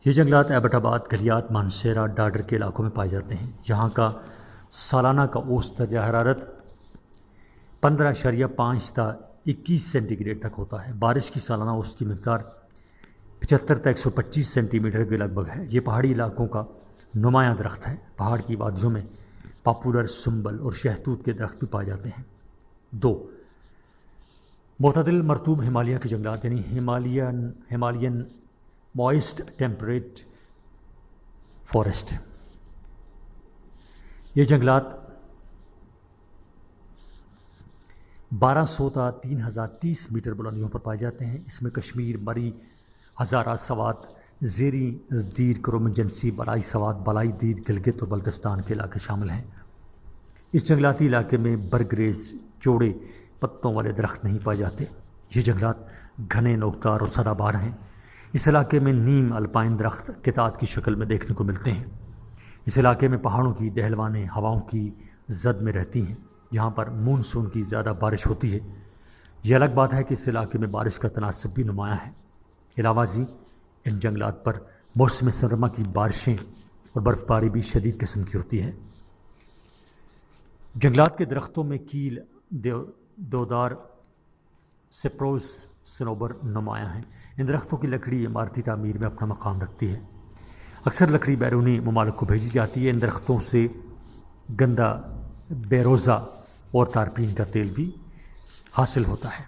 یہ جنگلات ایبٹ آباد، گلیات، مانسیرا، ڈاڈر کے علاقوں میں پائے جاتے ہیں، جہاں کا سالانہ کا اوسط درجہ حرارت 15.5 تا 21 سینٹی گریڈ تک ہوتا ہے۔ بارش کی سالانہ اوسط کی مقدار 75 تا 125 سینٹی میٹر کے لگ بھگ ہے۔ یہ پہاڑی علاقوں کا نمایاں درخت ہے۔ پہاڑ کی وادیوں میں پاپولر، سنبل اور شہتوت کے درخت بھی پائے جاتے ہیں۔ 2 معتدل مرطوب ہمالیہ کے جنگلات یعنی ہمالین موئسٹ ٹیمپریٹ فارسٹ۔ یہ جنگلات 1200 تا 3030 میٹر بلندیوں پر پائے جاتے ہیں۔ اس میں کشمیر، مری، ہزارہ سوات، زیری دیر، کرومنجنسی، بالائی سوات، بالائی دیر، گلگت اور بلتستان کے علاقے شامل ہیں۔ اس جنگلاتی علاقے میں برگریز چوڑے پتوں والے درخت نہیں پائے جاتے۔ یہ جنگلات گھنے، نوکدار اور سدا بہار ہیں۔ اس علاقے میں نیم الپائن درخت قطعات کی شکل میں دیکھنے کو ملتے ہیں۔ اس علاقے میں پہاڑوں کی ڈھلوانیں ہواؤں کی زد میں رہتی ہیں، جہاں پر مونسون کی زیادہ بارش ہوتی ہے۔ یہ الگ بات ہے کہ اس علاقے میں بارش کا تناسب بھی نمایاں ہے۔ علاوہ ازیں ان جنگلات پر موسم سرما کی بارشیں اور برف باری بھی شدید قسم کی ہوتی ہے۔ جنگلات کے درختوں میں کیل، دیودار، سپروس، صنوبر نمایاں ہیں۔ ان درختوں کی لکڑی عمارتی تعمیر میں اپنا مقام رکھتی ہے۔ اکثر لکڑی بیرونی ممالک کو بھیجی جاتی ہے۔ ان درختوں سے گندا، بیروزہ اور تارپین کا تیل بھی حاصل ہوتا ہے۔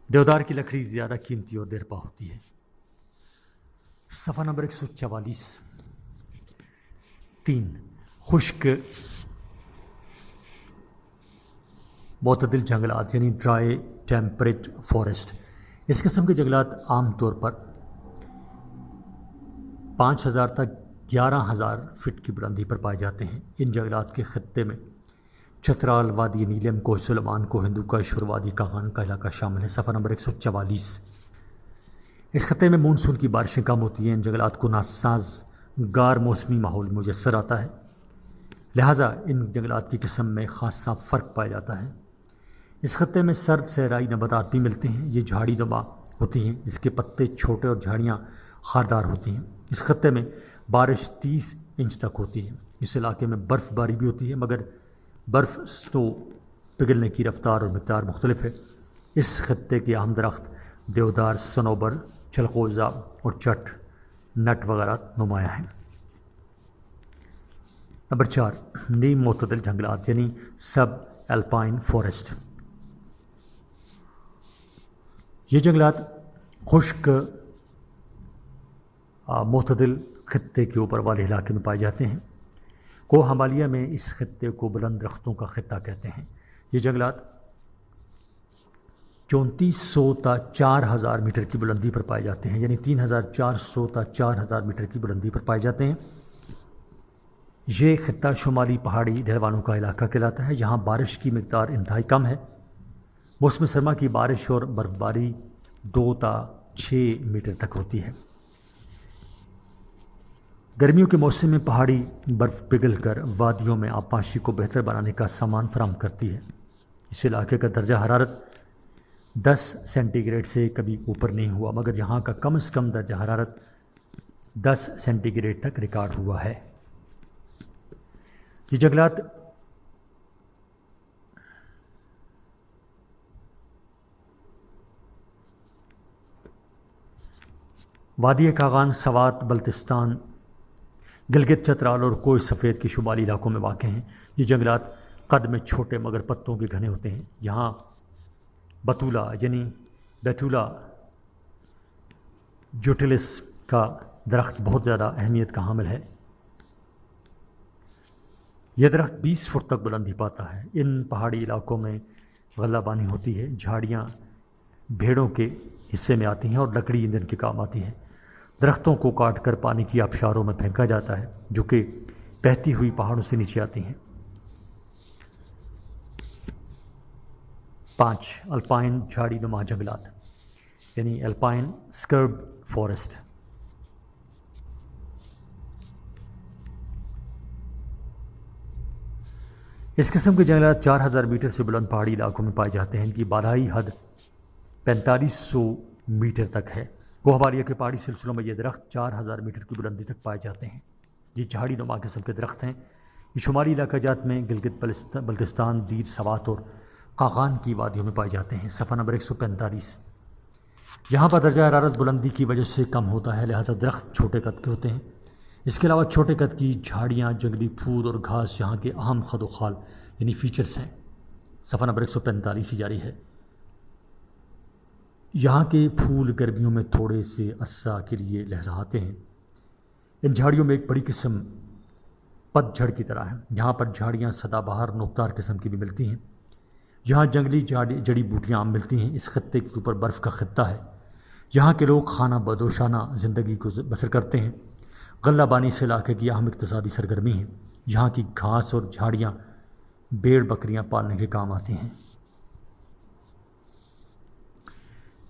دیودار کی لکڑی زیادہ قیمتی اور دیرپا ہوتی ہے۔ صفحہ نمبر 144 3 خشک معتدل جنگلات یعنی ڈرائی ٹیمپریٹ فارسٹ۔ اس قسم کے جنگلات عام طور پر 5000 تک 11000 فٹ کی بلندی پر پائے جاتے ہیں۔ ان جنگلات کے خطے میں چترال، وادی نیلم، کوہ سلیمان، کوہ ہندوکش اور وادی کاغان کا علاقہ شامل ہے۔ صفحہ نمبر 144 اس خطے میں مونسون کی بارشیں کم ہوتی ہیں۔ ان جنگلات کو ناسازگار موسمی ماحول میسر آتا ہے، لہٰذا ان جنگلات کی قسم میں خاصا فرق پایا جاتا ہے۔ اس خطے میں سرد صحرائی نباتات بھی ملتے ہیں۔ یہ جھاڑی نما ہوتی ہیں، اس کے پتے چھوٹے اور جھاڑیاں خاردار ہوتی ہیں۔ اس خطے میں بارش 30 انچ تک ہوتی ہے۔ اس علاقے میں برف باری بھی ہوتی ہے، مگر برف سنو پگھلنے کی رفتار اور مقدار مختلف ہے۔ اس خطے کے اہم درخت دیودار، صنوبر، چلغوزہ اور چٹ نٹ وغیرہ نمایاں ہیں۔ نمبر 4 نیم معتدل جنگلات یعنی سب الپائن فارسٹ. یہ جنگلات خشک معتدل خطے کے اوپر والے علاقے میں پائے جاتے ہیں. کوہ ہمالیہ میں اس خطے کو بلند درختوں کا خطہ کہتے ہیں. یہ جنگلات 3400 تا 4000 میٹر کی بلندی پر پائے جاتے ہیں، یعنی 3400 تا 4000 میٹر کی بلندی پر پائے جاتے ہیں. یہ خطہ شمالی پہاڑی ڈھلوانوں کا علاقہ کہلاتا ہے. یہاں بارش کی مقدار انتہائی کم ہے. موسم سرما کی بارش اور برف باری 2 تا 6 میٹر تک ہوتی ہے. گرمیوں کے موسم میں پہاڑی برف پگھل کر وادیوں میں آبپاشی کو بہتر بنانے کا سامان فراہم کرتی ہے. اس علاقے کا درجہ حرارت 10 سینٹی گریڈ سے کبھی اوپر نہیں ہوا، مگر یہاں کا کم از کم درجہ حرارت 10 سینٹی گریڈ تک ریکارڈ ہوا ہے. یہ جنگلات وادی کاغان، سوات، بلتستان، گلگت چترال اور کوہ سفید کے شمالی علاقوں میں واقع ہیں. یہ جنگلات قد میں چھوٹے مگر پتوں کے گھنے ہوتے ہیں. یہاں بتولا یعنی بیتولا جوٹیلس کا درخت بہت زیادہ اہمیت کا حامل ہے. یہ درخت 20 فٹ تک بلندی پاتا ہے. ان پہاڑی علاقوں میں غلہ بانی ہوتی ہے. جھاڑیاں بھیڑوں کے حصے میں آتی ہیں اور لکڑی ایندھن کے کام آتی ہے. درختوں کو کاٹ کر پانی کی آبشاروں میں پھینکا جاتا ہے جو کہ بہتی ہوئی پہاڑوں سے نیچے آتی ہیں. 5 الپائن جھاڑی نما جنگلات یعنی الپائن اسکرب فارسٹ. اس قسم کے جنگلات 4000 میٹر سے بلند پہاڑی علاقوں میں پائے جاتے ہیں. ان کی بالائی حد 4500 میٹر تک ہے. کوہ ہمالیہ کے پہاڑی سلسلوں میں یہ درخت 4000 میٹر کی بلندی تک پائے جاتے ہیں. یہ جھاڑی نما قسم کے درخت ہیں. یہ شمالی علاقہ جات میں گلگت بلتستان، دیر، سوات اور قاغان کی وادیوں میں پائے جاتے ہیں. صفحہ نمبر 145. یہاں پر درجہ حرارت بلندی کی وجہ سے کم ہوتا ہے، لہذا درخت چھوٹے قد کے ہوتے ہیں. اس کے علاوہ چھوٹے قد کی جھاڑیاں، جنگلی پھول اور گھاس یہاں کے اہم خد و خال یعنی فیچرز ہیں. صفحہ نمبر 145 ہی جاری ہے. یہاں کے پھول گرمیوں میں تھوڑے سے عرصہ کے لیے لہراتے ہیں. ان جھاڑیوں میں ایک بڑی قسم پت جھڑ کی طرح ہے. یہاں پر جھاڑیاں سدا بہار نوکدار قسم کی بھی ملتی ہیں. یہاں جنگلی جڑی بوٹیاں عام ملتی ہیں. اس خطے کے اوپر برف کا خطہ ہے. یہاں کے لوگ خانہ بدوشانہ زندگی کو بسر کرتے ہیں. غلہ بانی اس علاقے کی اہم اقتصادی سرگرمی ہے. یہاں کی گھاس اور جھاڑیاں بیڑ بکریاں پالنے کے کام آتی ہیں.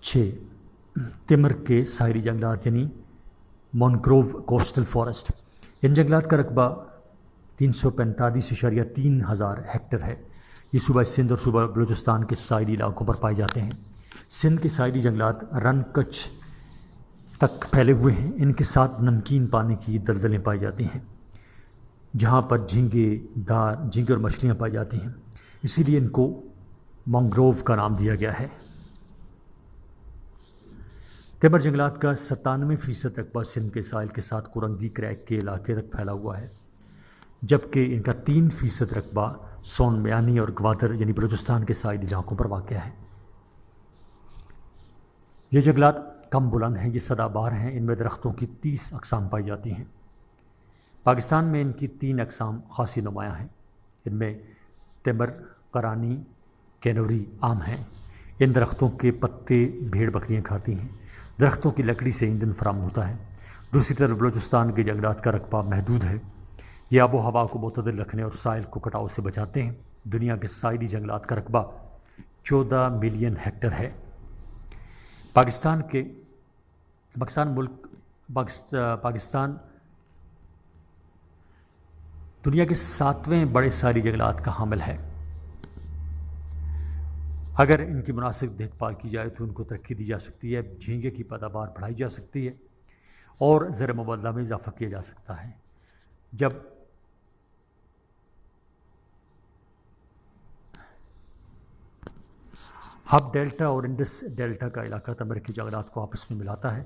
6 تمر کے ساحلی جنگلات یعنی مونگروو کوسٹل فارسٹ. ان جنگلات کا رقبہ 345.3 ہزار ہیکٹر ہے. یہ صوبہ سندھ اور صوبہ بلوچستان کے ساحلی علاقوں پر پائے جاتے ہیں. سندھ کے ساحلی جنگلات رن کچھ تک پھیلے ہوئے ہیں. ان کے ساتھ نمکین پانی کی دلدلیں پائی جاتی ہیں جہاں پر جھینگے اور مچھلیاں پائی جاتی ہیں. اسی لیے ان کو مانگروو کا نام دیا گیا ہے. تمر جنگلات کا 97% رقبہ سندھ کے ساحل کے ساتھ کورنگی کریک کے علاقے تک پھیلا ہوا ہے، جبکہ ان کا 3% رقبہ سون میانی اور گوادر یعنی بلوچستان کے ساحلی علاقوں پر واقع ہے. یہ جنگلات کم بلند ہیں، یہ سدا بہار ہیں. ان میں درختوں کی 30 اقسام پائی جاتی ہیں. پاکستان میں ان کی 3 اقسام خاصی نمایاں ہیں. ان میں تمر، کرانی، کینوری عام ہیں. ان درختوں کے پتے بھیڑ بکریاں کھاتی ہیں. درختوں کی لکڑی سے ایندھن فراہم ہوتا ہے. دوسری طرف بلوچستان کے جنگلات کا رقبہ محدود ہے. یہ آب و ہوا کو معتدل رکھنے اور ساحل کو کٹاؤ سے بچاتے ہیں. دنیا کے ساحلی جنگلات کا رقبہ 14 ملین ہیکٹر ہے. پاکستان دنیا کے 7ویں بڑے ساحلی جنگلات کا حامل ہے. اگر ان کی مناسب دیکھ بھال کی جائے تو ان کو ترقی دی جا سکتی ہے. جھینگے کی پیداوار بڑھائی جا سکتی ہے اور زر مبادلہ میں اضافہ کیا جا سکتا ہے. جب ہب ڈیلٹا اور انڈس ڈیلٹا کا علاقہ تمر کی جنگلات کو آپس میں ملاتا ہے.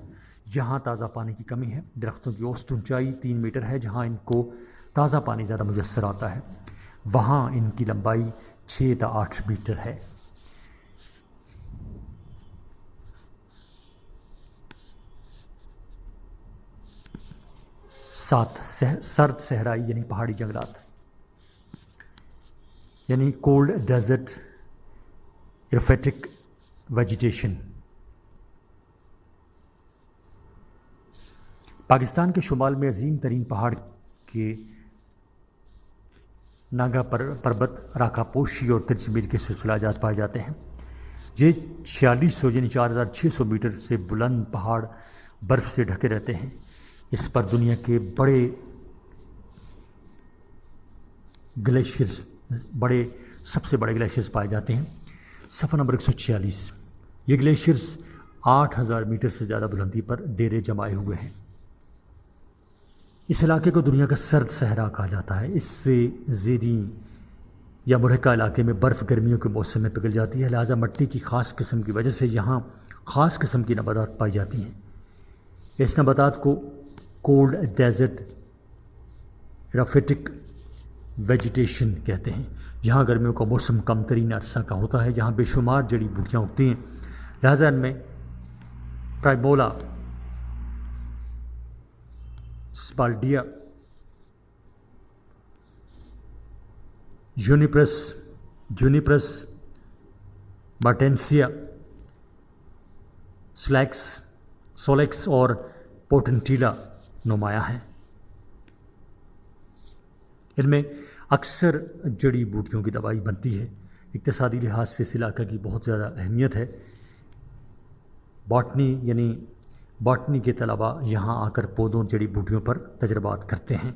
یہاں تازہ پانی کی کمی ہے. درختوں کی اوسط اونچائی 3 میٹر ہے. جہاں ان کو تازہ پانی زیادہ میسر آتا ہے، وہاں ان کی لمبائی 6 تا 8 میٹر ہے۔ سات، سرد صحرائی یعنی پہاڑی جنگلات، یعنی کولڈ ڈیزرٹ ایروفیٹک ویجیٹیشن۔ پاکستان کے شمال میں عظیم ترین پہاڑ کے ناگا پربت، راکا پوشی اور ترچمیر کے سلسلہ جات پائے جاتے ہیں۔ یہ 4600 یعنی 4600 میٹر سے بلند پہاڑ برف سے ڈھکے رہتے ہیں۔ اس پر دنیا کے بڑے گلیشیئرز، سب سے بڑے گلیشیئرز پائے جاتے ہیں۔ صفحہ نمبر 146۔ یہ گلیشیئرز 8000 میٹر سے زیادہ بلندی پر ڈیرے جمائے ہوئے ہیں۔ اس علاقے کو دنیا کا سرد صحرا کہا جاتا ہے۔ اس سے زیریں یا مرحکہ علاقے میں برف گرمیوں کے موسم میں پگھل جاتی ہے، لہٰذا مٹی کی خاص قسم کی وجہ سے یہاں خاص قسم کی نباتات پائی جاتی ہیں۔ اس نباتات کو کولڈ ڈیزرٹ ایروفیٹک ویجیٹیشن کہتے ہیں۔ یہاں گرمیوں کا موسم کم ترین عرصہ کا ہوتا ہے، جہاں بے شمار جڑی بوٹیاں اگتی ہیں، لہٰذا ان میں پرائمولا، اسپالڈیا، جونیپرس، مارٹینسیا، سولیکس اور پوٹنٹیلا نمایاں ہیں۔ ان میں اکثر جڑی بوٹیوں کی دوائی بنتی ہے۔ اقتصادی لحاظ سے اس علاقے کی بہت زیادہ اہمیت ہے۔ باٹنی کے طلباء یہاں آ کر پودوں جڑی بوٹیوں پر تجربات کرتے ہیں۔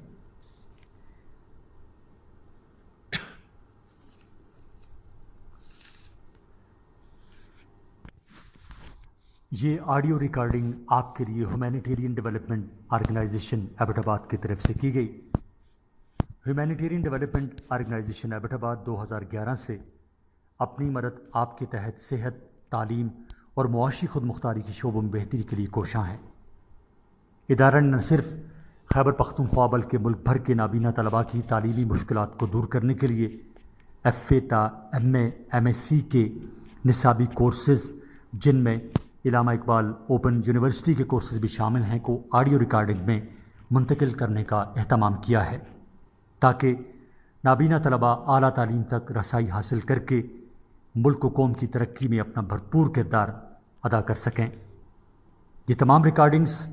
یہ آڈیو ریکارڈنگ آپ کے لیے ہیومینیٹیرین ڈیولپمنٹ آرگنائزیشن ایبٹ آباد کی طرف سے کی گئی۔ ہیومینیٹیرین ڈیولپمنٹ آرگنائزیشن ایبٹ آباد 2011 سے اپنی مدد آپ کے تحت صحت، تعلیم اور معاشی خود مختاری کی شعبوں میں بہتری کے لیے کوشاں ہے۔ ادارہ نے نہ صرف خیبر پختونخوا بلکہ ملک بھر کے نابینا طلباء کی تعلیمی مشکلات کو دور کرنے کے لیے FA تا MA MSc کے نصابی کورسز، جن میں علامہ اقبال اوپن یونیورسٹی کے کورسز بھی شامل ہیں، کو آڈیو ریکارڈنگ میں منتقل کرنے کا اہتمام کیا ہے، تاکہ نابینا طلباء اعلیٰ تعلیم تک رسائی حاصل کر کے ملک و قوم کی ترقی میں اپنا بھرپور کردار ادا کر سکیں۔ یہ تمام ریکارڈنگز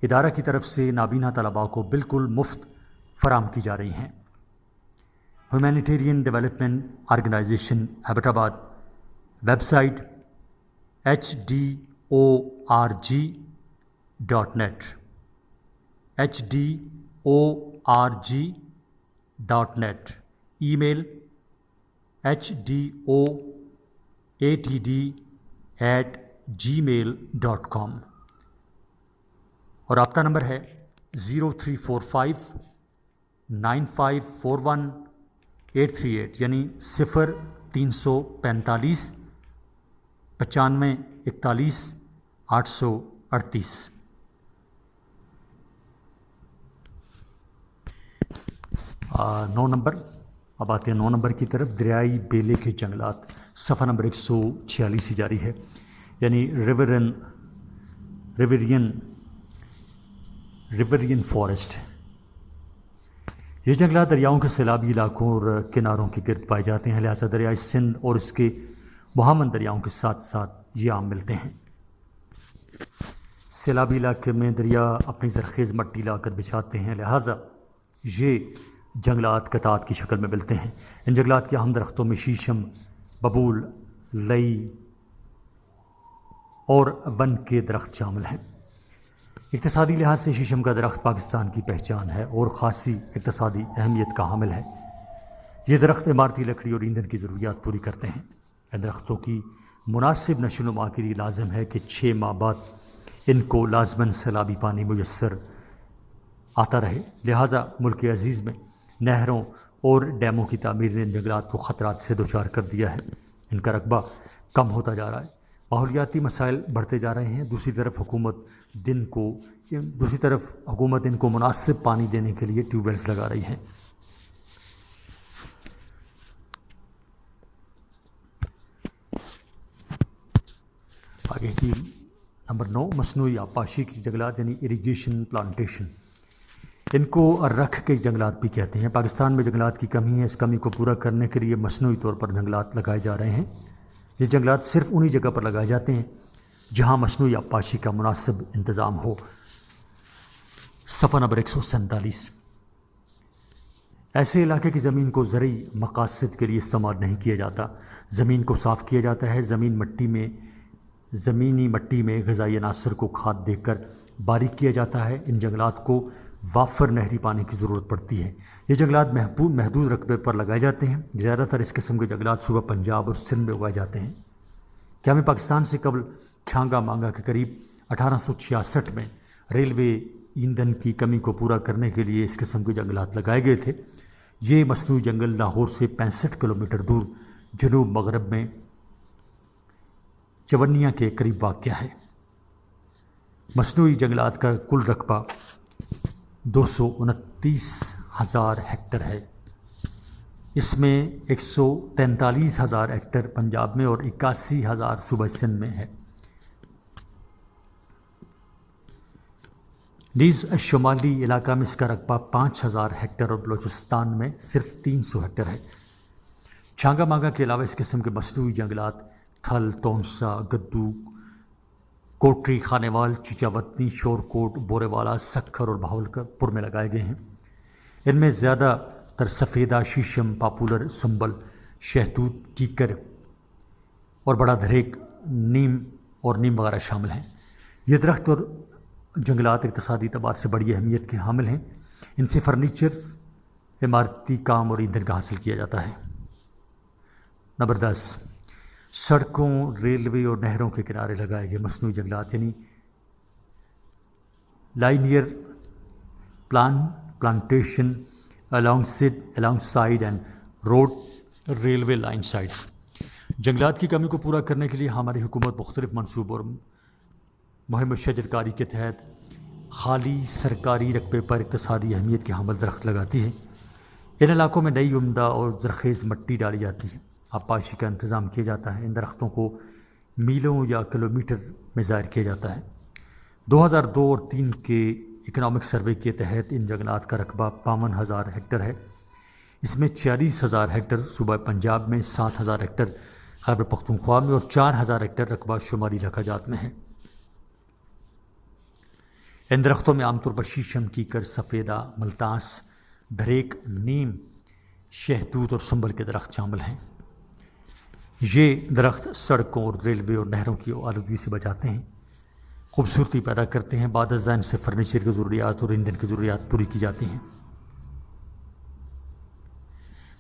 ادارہ کی طرف سے نابینا طلباء کو بالکل مفت فراہم کی جا رہی ہیں۔ ہیومینیٹیرین ڈیولپمنٹ آرگنائزیشن ایبٹ آباد، ویب سائٹ HDORG.net، HDORG.net، ای میل HDOATD@gmail.com، اور رابطہ نمبر ہے 03459541 یعنی 0345 9541 838۔ 9 نمبر، اب آتے ہیں 9 نمبر کی طرف۔ دریائی بیلے کے جنگلات، صفحہ نمبر 146 جاری ہے، یعنی ریورین فارسٹ۔ یہ جنگلات دریاؤں کے سیلابی علاقوں اور کناروں کے گرد پائے جاتے ہیں، لہٰذا دریائے سندھ اور اس کے بہامن دریاؤں کے ساتھ ساتھ یہ عام ملتے ہیں۔ سیلابی علاقے میں دریا اپنی زرخیز مٹی لا کر بچھاتے ہیں، لہٰذا یہ جنگلات قطعات کی شکل میں ملتے ہیں۔ ان جنگلات کے اہم درختوں میں شیشم، ببول، لئی اور ون کے درخت شامل ہیں۔ اقتصادی لحاظ سے شیشم کا درخت پاکستان کی پہچان ہے اور خاصی اقتصادی اہمیت کا حامل ہے۔ یہ درخت عمارتی لکڑی اور ایندھن کی ضروریات پوری کرتے ہیں۔ ان درختوں کی مناسب نشو و نما کے لیے لازم ہے کہ 6 ماہ بعد ان کو لازماً سیلابی پانی میسر آتا رہے، لہٰذا ملک عزیز میں نہروں اور ڈیموں کی تعمیر نے ان جنگلات کو خطرات سے دوچار کر دیا ہے۔ ان کا رقبہ کم ہوتا جا رہا ہے۔ ماحولیاتی مسائل بڑھتے جا رہے ہیں، دوسری طرف حکومت ان کو مناسب پانی دینے کے لیے ٹیوب ویلز لگا رہی ہے۔ آگے جی نمبر 9، مصنوعی آبپاشی کی جنگلات یعنی اریگیشن پلانٹیشن، ان کو رکھ کے جنگلات بھی کہتے ہیں۔ پاکستان میں جنگلات کی کمی ہے، اس کمی کو پورا کرنے کے لیے مصنوعی طور پر جنگلات لگائے جا رہے ہیں۔ یہ جنگلات صرف انہی جگہ پر لگائے جاتے ہیں جہاں مصنوعی آبپاشی کا مناسب انتظام ہو۔ صفحہ نمبر 147۔ ایسے علاقے کی زمین کو زرعی مقاصد کے لیے استعمال نہیں کیا جاتا، زمین کو صاف کیا جاتا ہے، زمینی مٹی میں غذائی عناصر کو کھاد دے کر باریک کیا جاتا ہے۔ ان جنگلات کو وافر نہری پانی کی ضرورت پڑتی ہے۔ یہ جنگلات محدود رقبے پر لگائے جاتے ہیں۔ زیادہ تر اس قسم کے جنگلات صوبہ پنجاب اور سندھ میں اگائے جاتے ہیں۔ قیام پاکستان سے قبل چھانگا مانگا کے قریب 1866 میں ریلوے ایندھن کی کمی کو پورا کرنے کے لیے اس قسم کے جنگلات لگائے گئے تھے۔ یہ مصنوعی جنگل لاہور سے 65 کلومیٹر دور جنوب مغرب میں چونیا کے قریب واقع ہے۔ مصنوعی جنگلات کا کل رقبہ 229,000 ہیکٹر ہے۔ اس میں 143,000 ہیکٹر پنجاب میں اور 81,000 صوبہ سندھ میں ہے۔ نیز شمالی علاقہ میں اس کا رقبہ 5,000 ہیکٹر اور بلوچستان میں صرف 300 ہیکٹر ہے۔ چھانگا مانگا کے علاوہ اس قسم کے مصنوعی جنگلات تھل، تونسا، گدو، کوٹری، خانیوال، چیچا وطنی، شور کوٹ، بورے والا، سکھر اور بہاولپور میں لگائے گئے ہیں۔ ان میں زیادہ تر سفیدہ، شیشم، پاپولر، سنبل، شہتوت، کیکر اور بڑا دھریک، نیم وغیرہ شامل ہیں۔ یہ درخت اور جنگلات اقتصادی اعتبار سے بڑی اہمیت کے حامل ہیں۔ ان سے فرنیچر، عمارتی کام اور ایندھن کا حاصل کیا جاتا ہے۔ نمبر 10، سڑکوں، ریلوے اور نہروں کے کنارے لگائے گئے مصنوعی جنگلات یعنی لائنیئر plantation along side and road railway line sides۔ جنگلات کی کمی کو پورا کرنے کے لیے ہماری حکومت مختلف منصوبوں اور مہم شجر کاری کے تحت خالی سرکاری رقبے پر اقتصادی اہمیت کے حامل درخت لگاتی ہے۔ ان علاقوں میں نئی عمدہ اور زرخیز مٹی ڈالی جاتی ہے، آبپاشی کا انتظام کیا جاتا ہے۔ ان درختوں کو میلوں یا کلومیٹر میں ظاہر کیا جاتا ہے۔ 2002 اور 2003 کے اکنامک سروے کے تحت ان جنگلات کا رقبہ 52,000 ہیکٹر ہے۔ اس میں 46,000 ہیکٹر صوبہ پنجاب میں، 7,000 ہیکٹر خیبر پختونخوا میں اور 4,000 ہیکٹر رقبہ شمالی علاقہ جات میں ہے۔ ان درختوں میں عام طور پر شیشم، کیکر، سفیدہ، ملتاس، دھریک، نیم، شہتوت اور سنبل کے درخت شامل ہیں۔ یہ درخت سڑکوں اور ریلوے اور نہروں کی آلودگی سے بچاتے ہیں، خوبصورتی پیدا کرتے ہیں۔ بعد ازاں سے فرنیچر کی ضروریات اور ایندھن کی ضروریات پوری کی جاتی ہیں۔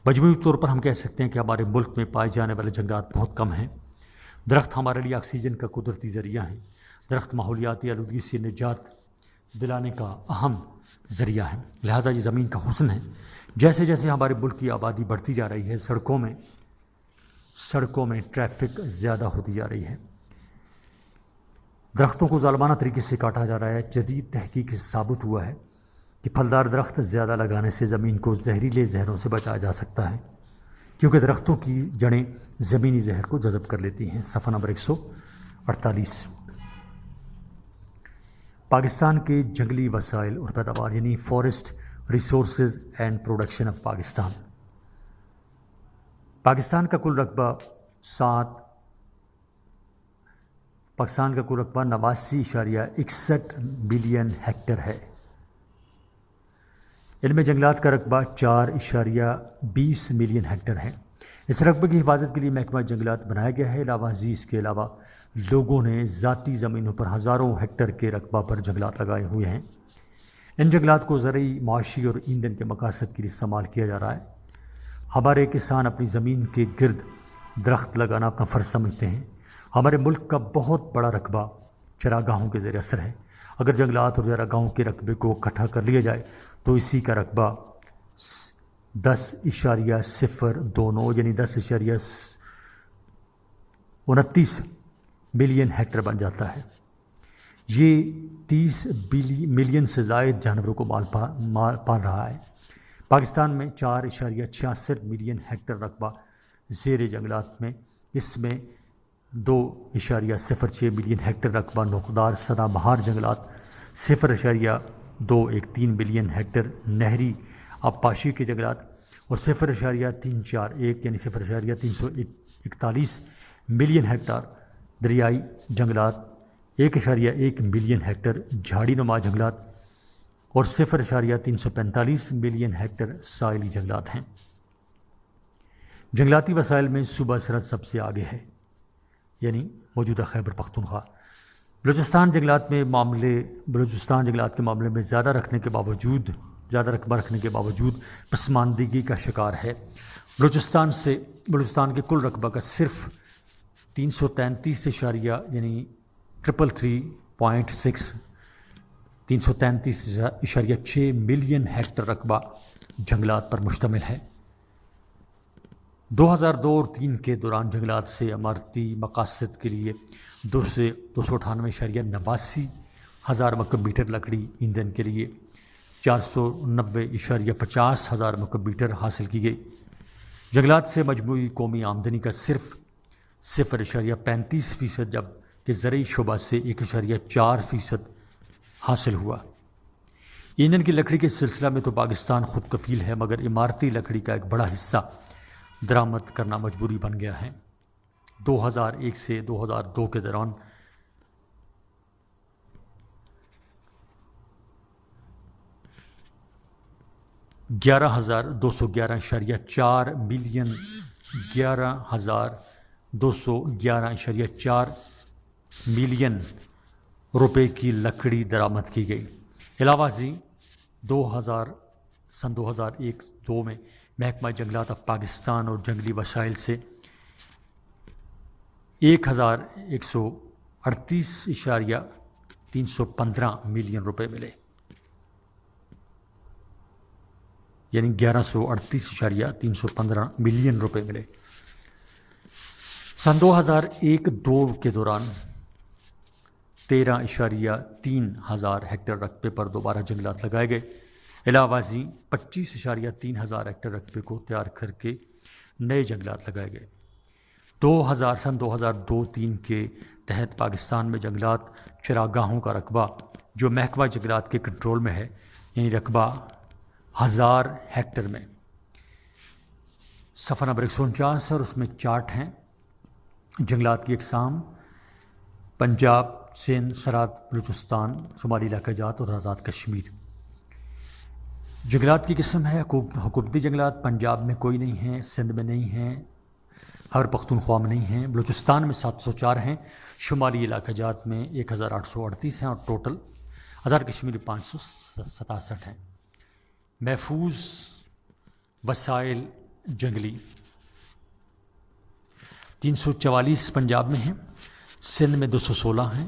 مجموعی طور پر ہم کہہ سکتے ہیں کہ ہمارے ملک میں پائے جانے والے جنگلات بہت کم ہیں۔ درخت ہمارے لیے آکسیجن کا قدرتی ذریعہ ہیں۔ درخت ماحولیاتی آلودگی سے نجات دلانے کا اہم ذریعہ ہے، لہٰذا یہ زمین کا حسن ہے۔ جیسے جیسے ہمارے ملک کی آبادی بڑھتی جا رہی ہے، سڑکوں میں ٹریفک زیادہ ہوتی جا رہی ہے، درختوں کو ظالمانہ طریقے سے کاٹا جا رہا ہے۔ جدید تحقیق سے ثابت ہوا ہے کہ پھلدار درخت زیادہ لگانے سے زمین کو زہریلے زہروں سے بچایا جا سکتا ہے، کیونکہ درختوں کی جڑیں زمینی زہر کو جذب کر لیتی ہیں۔ صفحہ نمبر 148۔ پاکستان کے جنگلی وسائل اور پیداوار یعنی forest resources and production of Pakistan. Pakistan کا کل رقبہ 89.61 بلین ہیکٹر ہے۔ ان میں جنگلات کا رقبہ 4.20 ملین ہیکٹر ہے۔ اس رقبے کی حفاظت کے لیے محکمہ جنگلات بنایا گیا ہے۔ علاوہ ازیں اس کے علاوہ لوگوں نے ذاتی زمینوں پر ہزاروں ہیکٹر کے رقبہ پر جنگلات لگائے ہوئے ہیں۔ ان جنگلات کو زرعی، معاشی اور ایندھن کے مقاصد کے لیے استعمال کیا جا رہا ہے۔ ہمارے کسان اپنی زمین کے گرد درخت لگانا اپنا فرض سمجھتے ہیں۔ ہمارے ملک کا بہت بڑا رقبہ چراگاہوں کے زیر اثر ہے۔ اگر جنگلات اور چراگاہوں کے رقبے کو اکٹھا کر لیا جائے تو اسی کا رقبہ 10.02 یعنی 10.29 ملین ہیکٹر بن جاتا ہے۔ یہ 30 ملین سے زائد جانوروں کو پال رہا ہے۔ پاکستان میں 4.66 ملین ہیکٹر رقبہ زیر جنگلات میں، اس میں 2.06 ملین ہیکٹر رقبہ نوقدار سدا بہار جنگلات، 0.213 ملین ہیکٹر نہری آبپاشی کے جنگلات اور 0.341 یعنی 0.341 ملین ہیکٹر دریائی جنگلات، 1.1 ملین ہیکٹر جھاڑی نما جنگلات اور 0.345 ملین ہیکٹر ساحلی جنگلات ہیں۔ جنگلاتی وسائل میں صوبہ سرحد سب سے آگے ہے، یعنی موجودہ خیبر پختونخوا۔ بلوچستان جنگلات کے معاملے میں زیادہ رقبہ رکھنے کے باوجود پسماندگی کا شکار ہے۔ بلوچستان کے کل رقبہ کا صرف 333.6 ملین ہیکٹر رقبہ جنگلات پر مشتمل ہے۔ 2002 اور 2003 کے دوران جنگلات سے عمارتی مقاصد کے لیے 298.89 ہزار مکعب میٹر لکڑی ایندھن کے لیے 490.50 ہزار مکعب میٹر حاصل کی گئی۔ جنگلات سے مجموعی قومی آمدنی کا صرف 0.35% جبکہ زرعی شعبہ سے 1.4% حاصل ہوا۔ ایندھن کی لکڑی کے سلسلہ میں تو پاکستان خود کفیل ہے، مگر عمارتی لکڑی کا ایک بڑا حصہ درآمد کرنا مجبوری بن گیا ہے۔ 2001 سے 2002 کے دوران 11,211.4 ملین روپے کی لکڑی درآمد کی گئی۔ علاوہ ازیں 2001-2 میں محکمہ جنگلات آف پاکستان اور جنگلی وسائل سے 1,138.315 ملین روپے ملے، یعنی 1138.315 ملین روپے ملے۔ سن 2001-2 کے دوران 13.3 ہزار ہیکٹر رقبے پر دوبارہ جنگلات لگائے گئے۔ علاوہ ازیں 25.3 ہزار ہیکٹر رقبے کو تیار کر کے نئے جنگلات لگائے گئے۔ سن 2002-3 کے تحت پاکستان میں جنگلات چراگاہوں کا رقبہ جو محکمہ جنگلات کے کنٹرول میں ہے، یعنی رقبہ 1000 ہیکٹر میں۔ صفحہ نمبر 149 اور اس میں چارٹ ہیں جنگلات کی اقسام: پنجاب، سندھ، سرحد، بلوچستان، شمالی علاقہ جات اور آزاد کشمیر۔ جنگلات کی قسم ہے: حکومتی جنگلات پنجاب میں کوئی نہیں ہیں، سندھ میں نہیں ہیں، خیبر پختونخوا میں نہیں ہیں، بلوچستان میں 704 ہیں، شمالی علاقہ جات میں 1838 ہیں اور ٹوٹل آزاد کشمیر 567 ہیں۔ محفوظ وسائل جنگلی 344 پنجاب میں ہیں، سندھ میں 216 ہیں،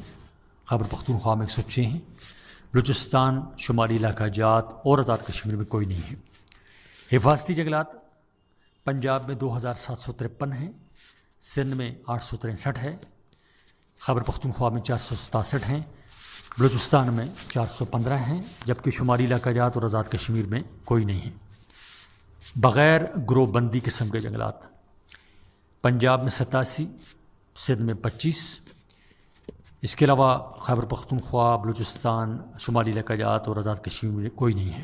خیبر پختونخوا میں 106 ہیں، بلوچستان، شمالی علاقہ جات اور آزاد کشمیر میں کوئی نہیں ہے۔ حفاظتی جنگلات پنجاب میں 2753 ہیں، سندھ میں 863 ہے، خیبر پختونخوا میں 467 ہیں، بلوچستان میں 415 ہیں، جبکہ شمالی علاقہ جات اور آزاد کشمیر میں کوئی نہیں ہے۔ بغیر گروہ بندی قسم کے جنگلات پنجاب میں 87، سندھ میں 25، اس کے علاوہ خیبر پختونخوا، بلوچستان، شمالی علاقہ جات اور آزاد کشمیر میں کوئی نہیں ہے۔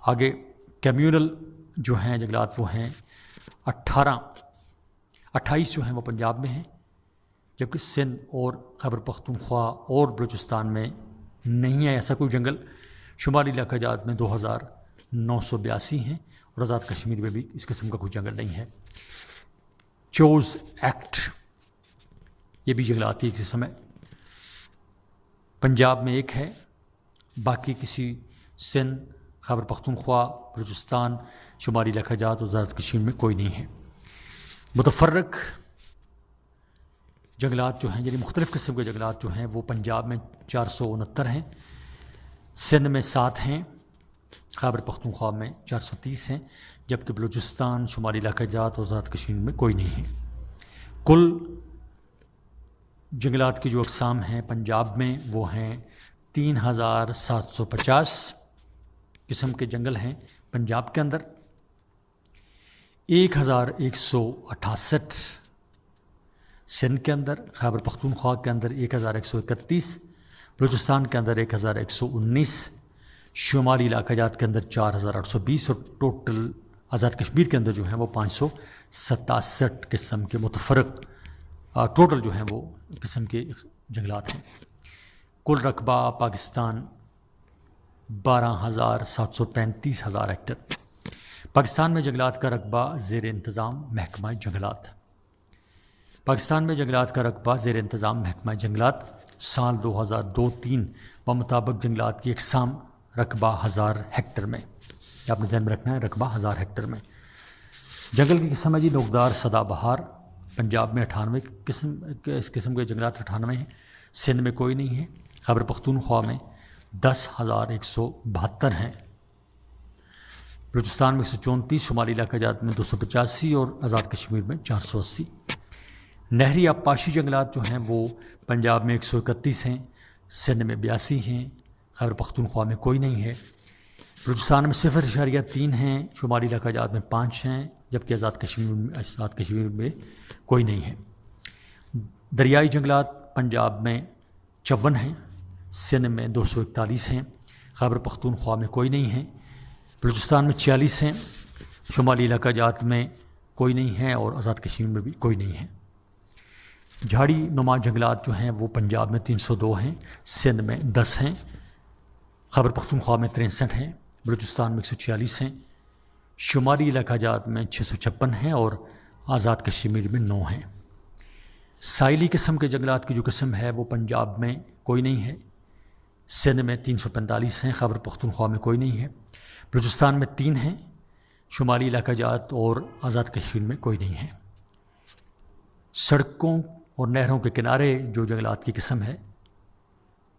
آگے کمیونل جو ہیں جنگلات وہ ہیں 28 جو ہیں وہ پنجاب میں ہیں، جبکہ سندھ اور خیبر پختونخوا اور بلوچستان میں نہیں ہے ایسا کوئی جنگل۔ شمالی علاقہ جات میں 2982 ہیں اور آزاد کشمیر میں بھی اس قسم کا کوئی جنگل نہیں ہے۔ چوز ایکٹ یہ بھی جنگلاتی ایک قسم ہے، پنجاب میں ایک ہے، باقی کسی سندھ، خیبر پختونخوا، بلوچستان، شمالی علاقہ جات اور آزاد کشمیر میں کوئی نہیں ہے۔ متفرق جنگلات جو ہیں یعنی مختلف قسم کے جنگلات جو ہیں وہ پنجاب میں 469 ہیں، سندھ میں 7 ہیں، خیبر پختونخوا میں 430 ہیں، جبکہ بلوچستان، شمالی علاقہ جات اور آزاد کشمیر میں کوئی نہیں ہے۔ کل جنگلات کی جو اقسام ہیں پنجاب میں وہ ہیں 3750 قسم کے جنگل ہیں پنجاب کے اندر، 1168 سندھ کے اندر، خیبر پختونخوا کے اندر 1131، بلوچستان کے اندر 1119، شمالی علاقہ جات کے اندر 4820 اور ٹوٹل آزاد کشمیر کے اندر جو ہیں وہ 567 قسم کے متفرق ٹوٹل جو ہیں وہ قسم کے جنگلات ہیں۔ کل رقبہ پاکستان 12,735 ہیکٹر۔ پاکستان میں جنگلات کا رقبہ زیر انتظام محکمہ جنگلات۔ پاکستان میں جنگلات کا رقبہ زیر انتظام محکمہ جنگلات سال 2002-3 بمطابق جنگلات کی اقسام رقبہ 1000 ہیکٹر میں، یہ آپ نے ذہن میں رکھنا ہے، رقبہ 1000 ہیکٹر میں۔ جنگل کی قسم ہے جی نوکدار سدا بہار، پنجاب میں 98 اس قسم کے جنگلات 98 ہیں، سندھ میں کوئی نہیں ہے، خیبر پختونخوا میں 10,172 ہیں، بلوچستان میں 134، شمالی علاقہ جات میں 285 اور آزاد کشمیر میں 480۔ نہری آبپاشی جنگلات جو ہیں وہ پنجاب میں 131 ہیں، سندھ میں 82 ہیں، خیبر پختونخوا میں کوئی نہیں ہے، بلوچستان میں 0.3 ہیں، شمالی علاقہ جات میں 5 ہیں، جبکہ آزاد کشمیر میں کوئی نہیں ہے۔ دریائی جنگلات پنجاب میں 54 ہیں، سندھ میں 241 ہیں، خیبر پختونخوا میں کوئی نہیں ہے، بلوچستان میں 46 ہیں، شمالی علاقہ جات میں کوئی نہیں ہے اور آزاد کشمیر میں بھی کوئی نہیں ہے۔ جھاڑی نما جنگلات جو ہیں وہ پنجاب میں 302 ہیں، سندھ میں 10 ہیں، خیبر پختونخوا میں 63 ہیں، بلوچستان میں 146 ہیں، شمالی علاقہ جات میں 656 ہیں اور آزاد کشمیر میں 9 ہیں۔ ساحلی قسم کے جنگلات کی جو قسم ہے وہ پنجاب میں کوئی نہیں ہے، سندھ میں 345 ہیں، خیبر پختونخوا میں کوئی نہیں ہے، بلوچستان میں 3 ہیں، شمالی علاقہ جات اور آزاد کشمیر میں کوئی نہیں ہے۔ سڑکوں اور نہروں کے کنارے جو جنگلات کی قسم ہے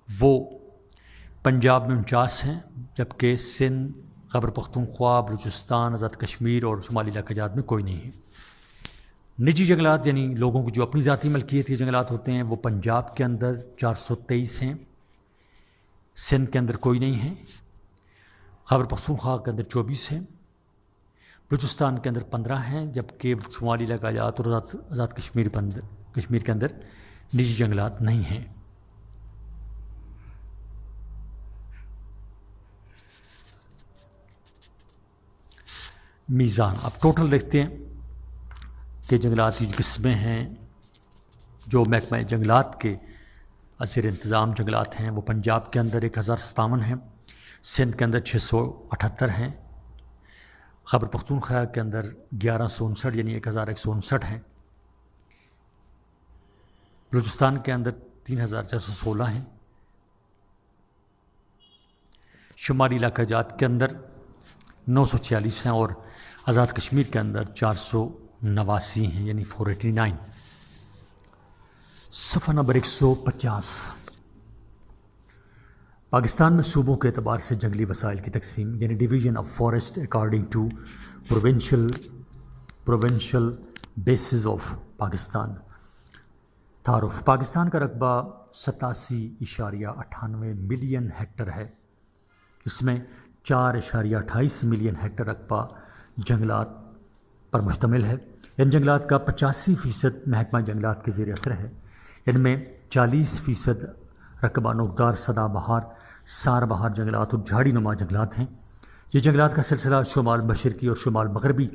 وہ پنجاب میں 49 ہیں، جبکہ سندھ، خیبر پختونخوا، بلوچستان، آزاد کشمیر اور شمالی علاقہ جات میں کوئی نہیں ہے۔ نجی جنگلات یعنی لوگوں کی جو اپنی ذاتی ملکیت کے جنگلات ہوتے ہیں وہ پنجاب کے اندر 423 ہیں، سندھ کے اندر کوئی نہیں ہے، خیبر پختونخوا کے اندر 24 ہیں، بلوچستان کے اندر 15 ہیں، جبکہ شمالی علاقہ جات اور آزاد کشمیر کے اندر نجی جنگلات نہیں ہیں۔ میزان اب ٹوٹل دیکھتے ہیں کہ جنگلات کی جو قسمیں ہیں جو محکمہ جنگلات کے زیر انتظام جنگلات ہیں وہ پنجاب کے اندر 1057 ہیں، سندھ کے اندر 678 ہیں، خیبر پختونخوا کے اندر 1159 یعنی 1159 ہیں، بلوچستان کے اندر 3416 ہیں، شمالی علاقہ جات کے اندر 946 ہیں اور آزاد کشمیر کے اندر 489 ہیں یعنی 489۔ صفحہ نمبر 150۔ پاکستان میں صوبوں کے اعتبار سے جنگلی وسائل کی تقسیم یعنی division of forest according to provincial bases of Pakistan. تعارف: پاکستان کا رقبہ 87.98 ملین ہیکٹر ہے، اس میں 4.28 ملین ہیکٹر رقبہ جنگلات پر مشتمل ہے۔ ان جنگلات کا 85% محکمہ جنگلات کے زیر اثر ہے، ان میں 40% رقبہ نوکدار سدا بہار، سار بہار جنگلات اور جھاڑی نما جنگلات ہیں۔ یہ جنگلات کا سلسلہ شمال مشرقی اور شمال مغربی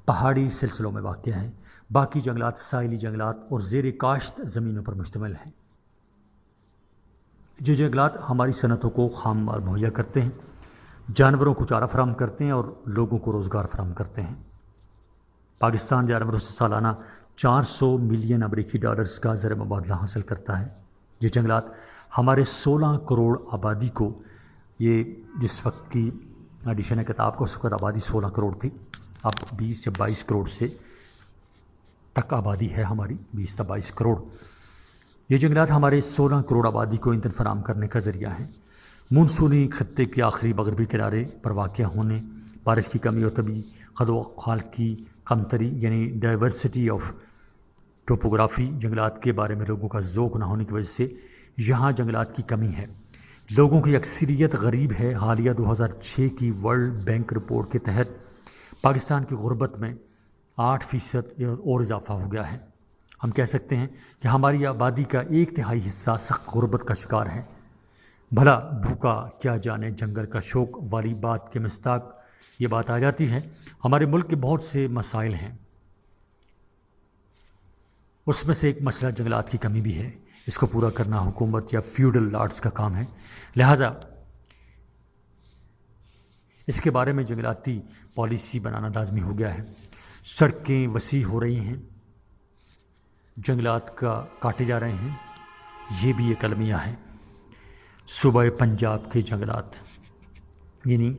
پہاڑی سلسلوں میں واقع ہیں، باقی جنگلات ساحلی جنگلات اور زیر کاشت زمینوں پر مشتمل ہیں۔ یہ جنگلات ہماری صنعتوں کو خام مال مہیا کرتے ہیں، جانوروں کو چارہ فراہم کرتے ہیں اور لوگوں کو روزگار فراہم کرتے ہیں۔ پاکستان جانوروں سے سالانہ 400 ملین امریکی ڈالرز کا زر مبادلہ حاصل کرتا ہے۔ یہ جنگلات ہمارے 16 کروڑ آبادی کو، یہ جس وقت کی ایڈیشن ہے کتاب کو، اس وقت آبادی 16 کروڑ تھی، اب 20 یا 22 کروڑ سے تک آبادی ہے ہماری، 20 تا 22 کروڑ۔ یہ جنگلات ہمارے 16 کروڑ آبادی کو ایندھن فراہم کرنے کا ذریعہ ہیں۔ مونسونی خطے کے آخری مغربی کنارے پر واقع ہونے، بارش کی کمی اور طبی خد و خال کی کمتری یعنی ڈائیورسٹی آف ٹوپوگرافی، جنگلات کے بارے میں لوگوں کا ذوق نہ ہونے کی وجہ سے یہاں جنگلات کی کمی ہے۔ لوگوں کی اکثریت غریب ہے۔ حالیہ 2006 کی ورلڈ بینک رپورٹ کے تحت پاکستان کی غربت میں 8% اور اضافہ ہو گیا ہے۔ ہم کہہ سکتے ہیں کہ ہماری آبادی کا 1/3 حصہ سخت غربت کا شکار ہے۔ بھلا بھوکا کیا جانے جنگل کا شوق والی بات کے مصداق یہ بات آ جاتی ہے۔ ہمارے ملک کے بہت سے مسائل ہیں، اس میں سے ایک مسئلہ جنگلات کی کمی بھی ہے۔ اس کو پورا کرنا حکومت یا فیوڈل لارڈز کا کام ہے، لہٰذا اس کے بارے میں جنگلاتی پالیسی بنانا لازمی ہو گیا ہے۔ سڑکیں وسیع ہو رہی ہیں، جنگلات کا کاٹے جا رہے ہیں، یہ بھی ایک المیہ ہے۔ صوبہ پنجاب کے جنگلات یعنی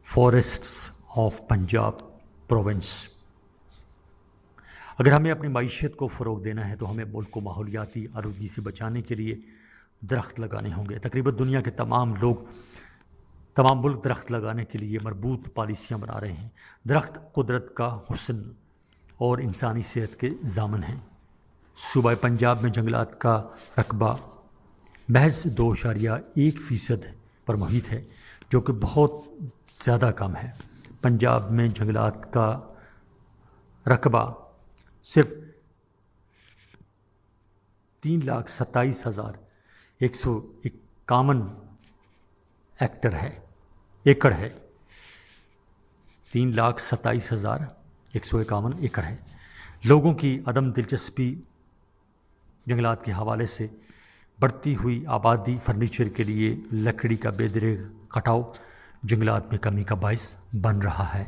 فارسٹس آف پنجاب پروونس، اگر ہمیں اپنی معیشت کو فروغ دینا ہے تو ہمیں ملک کو ماحولیاتی آلودگی سے بچانے کے لیے درخت لگانے ہوں گے۔ تقریباً دنیا کے تمام ملک درخت لگانے کے لیے مربوط پالیسیاں بنا رہے ہیں۔ درخت قدرت کا حسن اور انسانی صحت کے ضامن ہیں۔ صوبہ پنجاب میں جنگلات کا رقبہ محض 2.1% پر محیط ہے، جو کہ بہت زیادہ کم ہے۔ پنجاب میں جنگلات کا رقبہ صرف 3,27,151 ایکڑ ہے 3,27,151 ایکڑ ہے۔ لوگوں کی عدم دلچسپی جنگلات کے حوالے سے بڑھتی ہوئی آبادی، فرنیچر کے لیے لکڑی کا بے دریغ کٹاؤ جنگلات میں کمی کا باعث بن رہا ہے۔